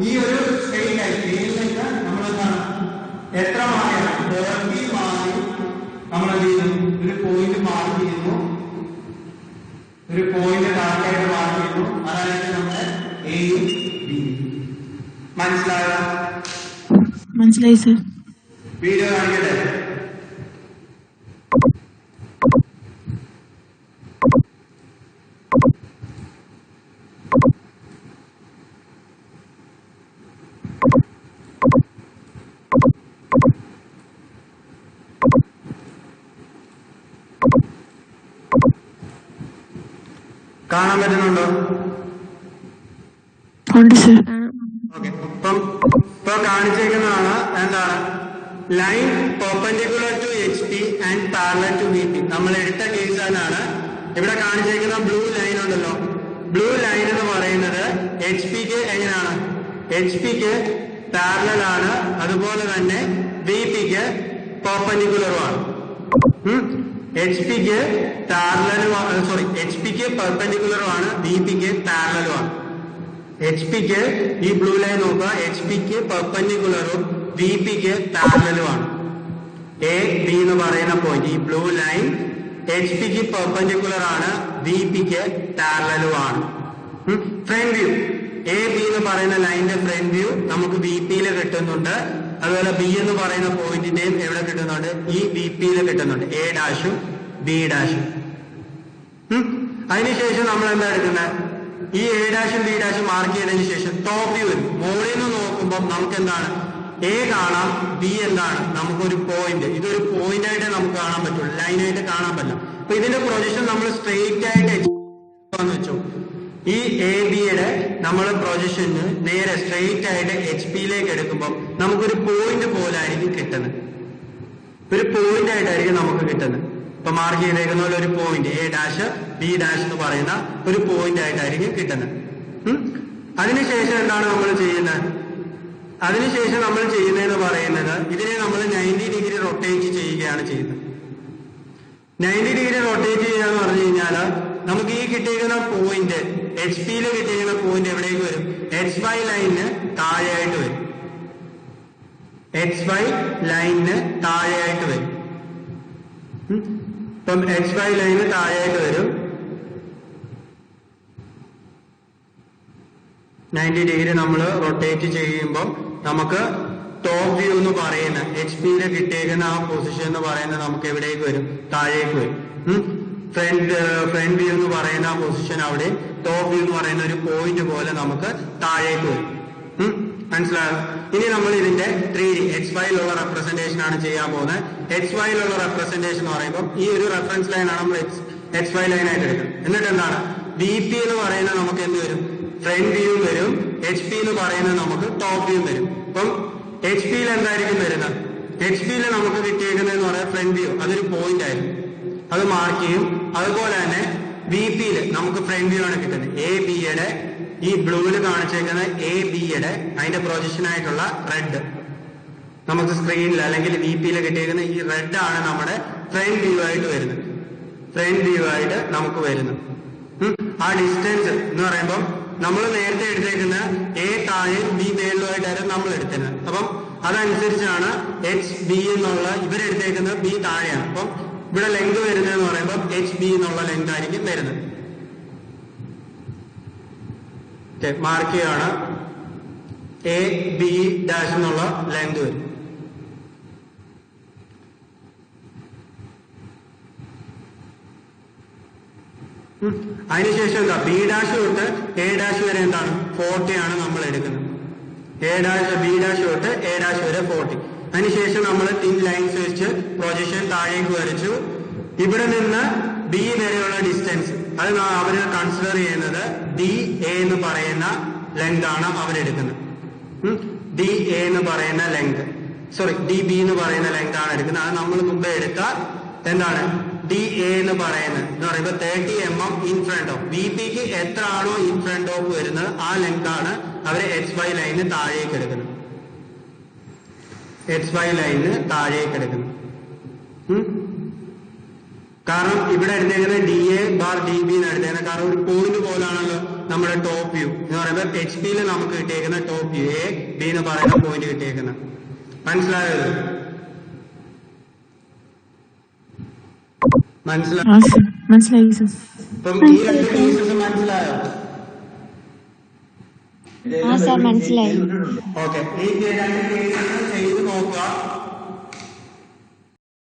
ഈ ഒരു സ്ട്രെയിറ്റ് ലൈൻ മേലിലേക്ക് നമ്മൾ എന്താണ് എത്ര മാറിയാണ് 30 മാറി നമ്മൾ എന്ത് ചെയ്യുന്നു? ഒരു പോയിന്റ് മാർക്ക് ചെയ്യുന്നു, ഒരു പോയിന്റ് കറക്റ്റായിട്ട് മാർക്ക് ചെയ്യുന്നു. അതായത് നമ്മുടെ എയും ബിയും. മനസ്സിലായോ? മനസ്സിലായി സർ. വീഡിയോ കാണിക്കട്ടെ? കാണാൻ പറ്റുന്നുണ്ടോ? ഉണ്ട് സർ. ഓക്കെ. ഇപ്പൊ കാണിച്ചേക്കുന്നതാണ് എന്താണ് line perpendicular to H P and parallel to V P. നമ്മൾ എടുത്ത കേസാണ് ഇവിടെ കാണിച്ചേക്കുന്ന ബ്ലൂ ലൈൻ ഉണ്ടല്ലോ. ബ്ലൂ ലൈൻ എന്ന് പറയുന്നത് എച്ച് പിക്ക് എങ്ങനെയാണ്? എച്ച് പിക്ക് പാരലൽ ആണ്, അതുപോലെ തന്നെ വി പിക്ക് പെർപെൻഡിക്കുലറുമാണ്. എച്ച് പിക്ക് പെർപെൻഡിക്കുലറുമാണ്, വി പിക്ക് പാരലലുമാണ്. എച്ച് പിക്ക് ഈ ബ്ലൂ ലൈൻ നോക്കുക, എച്ച് പിക്ക് പെർപെൻഡിക്കുലറും വി പിക്ക് പാരലലുമാണ്. എ ബി എന്ന് പറയുന്ന പോയിന്റ് ഈ ബ്ലൂ ലൈൻ എച്ച് പിക്ക് പെർപെൻഡിക്കുലർ ആണ്, വി പിക്ക് പാരലലുമാണ്. ഫ്രണ്ട് വ്യൂ എ ബി എന്ന് പറയുന്ന ലൈനിന്റെ ഫ്രണ്ട് വ്യൂ നമുക്ക് വി പിയിൽ കിട്ടുന്നുണ്ട്. അതുപോലെ ബി എന്ന് പറയുന്ന പോയിന്റിന്റെയും എവിടെ കിട്ടുന്നുണ്ട്? ഈ വി പിയിൽ കിട്ടുന്നുണ്ട്, എ ഡാഷും ബി ഡാഷും. അതിനുശേഷം നമ്മൾ എന്താ എടുക്കുന്നത്? ഈ എ ഡാഷും ബി ഡാഷും മാർക്ക് ചെയ്തതിനു ശേഷം ടോപ്പ് വ്യൂ വരും. മുകളിൽ നിന്ന് നോക്കുമ്പോൾ നമുക്ക് എന്താണ്? എ കാണാം, ബി എന്താണ്? നമുക്കൊരു പോയിന്റ്, ഇതൊരു പോയിന്റ് ആയിട്ട് നമുക്ക് കാണാൻ പറ്റുള്ളൂ, ലൈനായിട്ട് കാണാൻ പറ്റില്ല. അപ്പൊ ഇതിന്റെ പ്രൊജക്ഷൻ നമ്മൾ സ്ട്രെയിറ്റ് ആയിട്ട് വെച്ചു. ഈ എ ബിയുടെ നമ്മൾ പ്രൊജക്ഷന് നേരെ സ്ട്രെയിറ്റ് ആയിട്ട് എച്ച് പിയിലേക്ക് എടുക്കുമ്പോൾ നമുക്കൊരു പോയിന്റ് പോലെ ആയിരിക്കും കിട്ടുന്നത്. ഒരു പോയിന്റ് ആയിട്ടായിരിക്കും നമുക്ക് കിട്ടുന്നത്. ഇപ്പൊ മാർക്ക് ചെയ്തേക്കുന്ന പോലെ ഒരു point A dash B dash എന്ന് പറയുന്ന ഒരു പോയിന്റ് ആയിട്ടായിരിക്കും കിട്ടുന്നത്. അതിനുശേഷം എന്താണ് നമ്മൾ ചെയ്യുന്നത്? അതിനുശേഷം നമ്മൾ ചെയ്യുന്നതെന്ന് പറയുന്നത് ഇതിനെ നമ്മൾ 90 ഡിഗ്രി റൊട്ടേറ്റ് ചെയ്യുകയാണ് ചെയ്യുന്നത്. 90 ഡിഗ്രി റൊട്ടേറ്റ് ചെയ്യുക എന്ന് പറഞ്ഞു കഴിഞ്ഞാൽ നമുക്ക് ഈ കിട്ടിയിരിക്കുന്ന പോയിന്റ് എച്ച് പിയിൽ കിട്ടിയിരിക്കുന്ന പോയിന്റ് എവിടേക്ക് വരും? എക്സ് വൈ ലൈനിന് താഴെയായിട്ട് വരും. എക്സ് വൈ ലൈനിന് താഴെയായിട്ട് വരും. ഇപ്പം എക്സ് വൈ ലൈന് താഴെയായിട്ട് വരും. 90 ഡിഗ്രി നമ്മൾ റൊട്ടേറ്റ് ചെയ്യുമ്പോൾ നമുക്ക് ടോപ്പ് വ്യൂ എന്ന് പറയുന്ന എച്ച് പിയിൽ കിട്ടിയേക്കുന്ന ആ പൊസിഷൻ എന്ന് പറയുന്നത് നമുക്ക് എവിടേക്ക് വരും? താഴേക്ക് വരും. ഫ്രണ്ട് വ്യൂ എന്ന് പറയുന്ന ആ പൊസിഷൻ അവിടെ, ടോപ്പ് വ്യൂ എന്ന് പറയുന്ന ഒരു പോയിന്റ് പോലെ നമുക്ക് താഴേക്ക് വരും. മനസ്സിലായോ? ഇനി നമ്മൾ ഇതിന്റെ 3D എക്സ് വൈയിലുള്ള റെപ്രസെന്റേഷൻ ആണ് ചെയ്യാൻ പോകുന്നത്. എക്സ് വൈയിലുള്ള റെപ്രസെന്റേഷൻ എന്ന് പറയുമ്പോൾ ഈ ഒരു റെഫറൻസ് ലൈനാണ് നമ്മൾ എക്സ് വൈ ലൈൻ ആയിട്ട് എടുക്കുന്നത്. എന്നിട്ട് എന്താണ് വി പി എന്ന് പറയുന്നത് നമുക്ക് എന്ത് വരും? ഫ്രണ്ട് വ്യൂ വരും. എച്ച് പി എന്ന് പറയുന്നത് നമുക്ക് ടോപ്പ് വ്യൂ വരും. അപ്പം എച്ച് പിയിൽ എന്തായിരിക്കും വരുന്നത്? എച്ച് പിയിൽ നമുക്ക് കിട്ടിയേക്കുന്നതെന്ന് പറയാം ഫ്രണ്ട് വ്യൂ, അതൊരു പോയിന്റ് ആയിരുന്നു, അത് മാർക്ക് ചെയ്യും. അതുപോലെ തന്നെ വി പിയിൽ നമുക്ക് ഫ്രണ്ട് വ്യൂ ആണ് കിട്ടുന്നത്. എ ബിയുടെ ഈ ബ്ലൂവിൽ കാണിച്ചേക്കുന്ന എ ബിയുടെ അതിന്റെ പ്രൊജക്ഷൻ ആയിട്ടുള്ള റെഡ് നമുക്ക് സ്ക്രീനിൽ അല്ലെങ്കിൽ വി പിയിൽ കിട്ടിയേക്കുന്ന ഈ റെഡ് ആണ് നമ്മുടെ ഫ്രണ്ട് വ്യൂ ആയിട്ട് വരുന്നത്. ഫ്രണ്ട് വ്യൂ ആയിട്ട് നമുക്ക് വരുന്നത്. ആ ഡിസ്റ്റൻസ് എന്ന് പറയുമ്പോൾ നമ്മൾ നേരത്തെ എടുത്തേക്കുന്ന എ താഴെ ബി മേളിലുമായിട്ടായിരുന്നു നമ്മൾ എടുത്തിരുന്നത്. അപ്പം അതനുസരിച്ചാണ് എച്ച് ബി എന്നുള്ള ഇവരെടുത്തേക്കുന്നത് ബി താഴെയാണ്. അപ്പം ഇവിടെ ലെങ്ത് വരുന്നതെന്ന് പറയുമ്പോൾ എച്ച് ബി എന്നുള്ള ലെങ്ത് ആയിരിക്കും വരുന്നത്. മാർക്ക് ചെയ്യാണ് എ ബി ഡാഷ് എന്നുള്ള ലെങ്ത് വരും. അതിനുശേഷം എന്താ ബി ഡാഷ് തൊട്ട് എ ഡാഷ് വരെ എന്താണ് 40 ആണ് നമ്മൾ എടുക്കുന്നത്. ബി ഡാഷ് തൊട്ട് എ ഡാഷ് വരെ 40. അതിനുശേഷം നമ്മൾ തിൻ ലൈൻസ് വെച്ച് പ്രൊജക്ഷൻ താഴേക്ക് വരച്ചു. ഇവിടെ നിന്ന് ബി വരെയുള്ള ഡിസ്റ്റൻസ് അത് അവർ കൺസിഡർ ചെയ്യുന്നത് ഡി എ എന്ന് പറയുന്ന ലെങ്ത് ആണ് അവരെടുക്കുന്നത്. ഡി എ എന്ന് പറയുന്ന ലെങ്ത്, സോറി ഡി ബി എന്ന് പറയുന്ന ലെങ്ത് ആണ് എടുക്കുന്നത്. അത് നമ്മൾ മുമ്പേ എടുത്ത എന്താണ് ഡി എ എന്ന് പറയുമ്പോൾ 30 mm in front of B പിക്ക് എത്ര ആണോ ഇൻ ഫ്രണ്ട് ഓഫ് വരുന്നത് ആ ലെങ്ത് ആണ് അവര് എക്സ് വൈ ലൈനിന് താഴേക്ക് എടുക്കുന്നത്. കാരണം ഇവിടെ എടുത്തേക്കുന്നത് D A bar D B എന്ന് എടുത്തേക്കുന്നത്. കാരണം ഒരു പോയിന്റ് പോലാണല്ലോ നമ്മുടെ ടോപ്പ് വ്യൂ എന്ന് പറയുമ്പോൾ എച്ച് പിയിൽ നമുക്ക് കിട്ടിയേക്കുന്ന ടോപ്പ് വ്യൂ എ ബി എന്ന് പറയുന്ന പോയിന്റ് കിട്ടിയേക്കുന്നത്. മനസ്സിലായത്? മനസ്സിലായി സർ. ഇപ്പം ഈ രണ്ട് കേസസ് മനസ്സിലായോ? മനസ്സിലായി. ഓക്കെ, ഈ രണ്ട് കേസസ്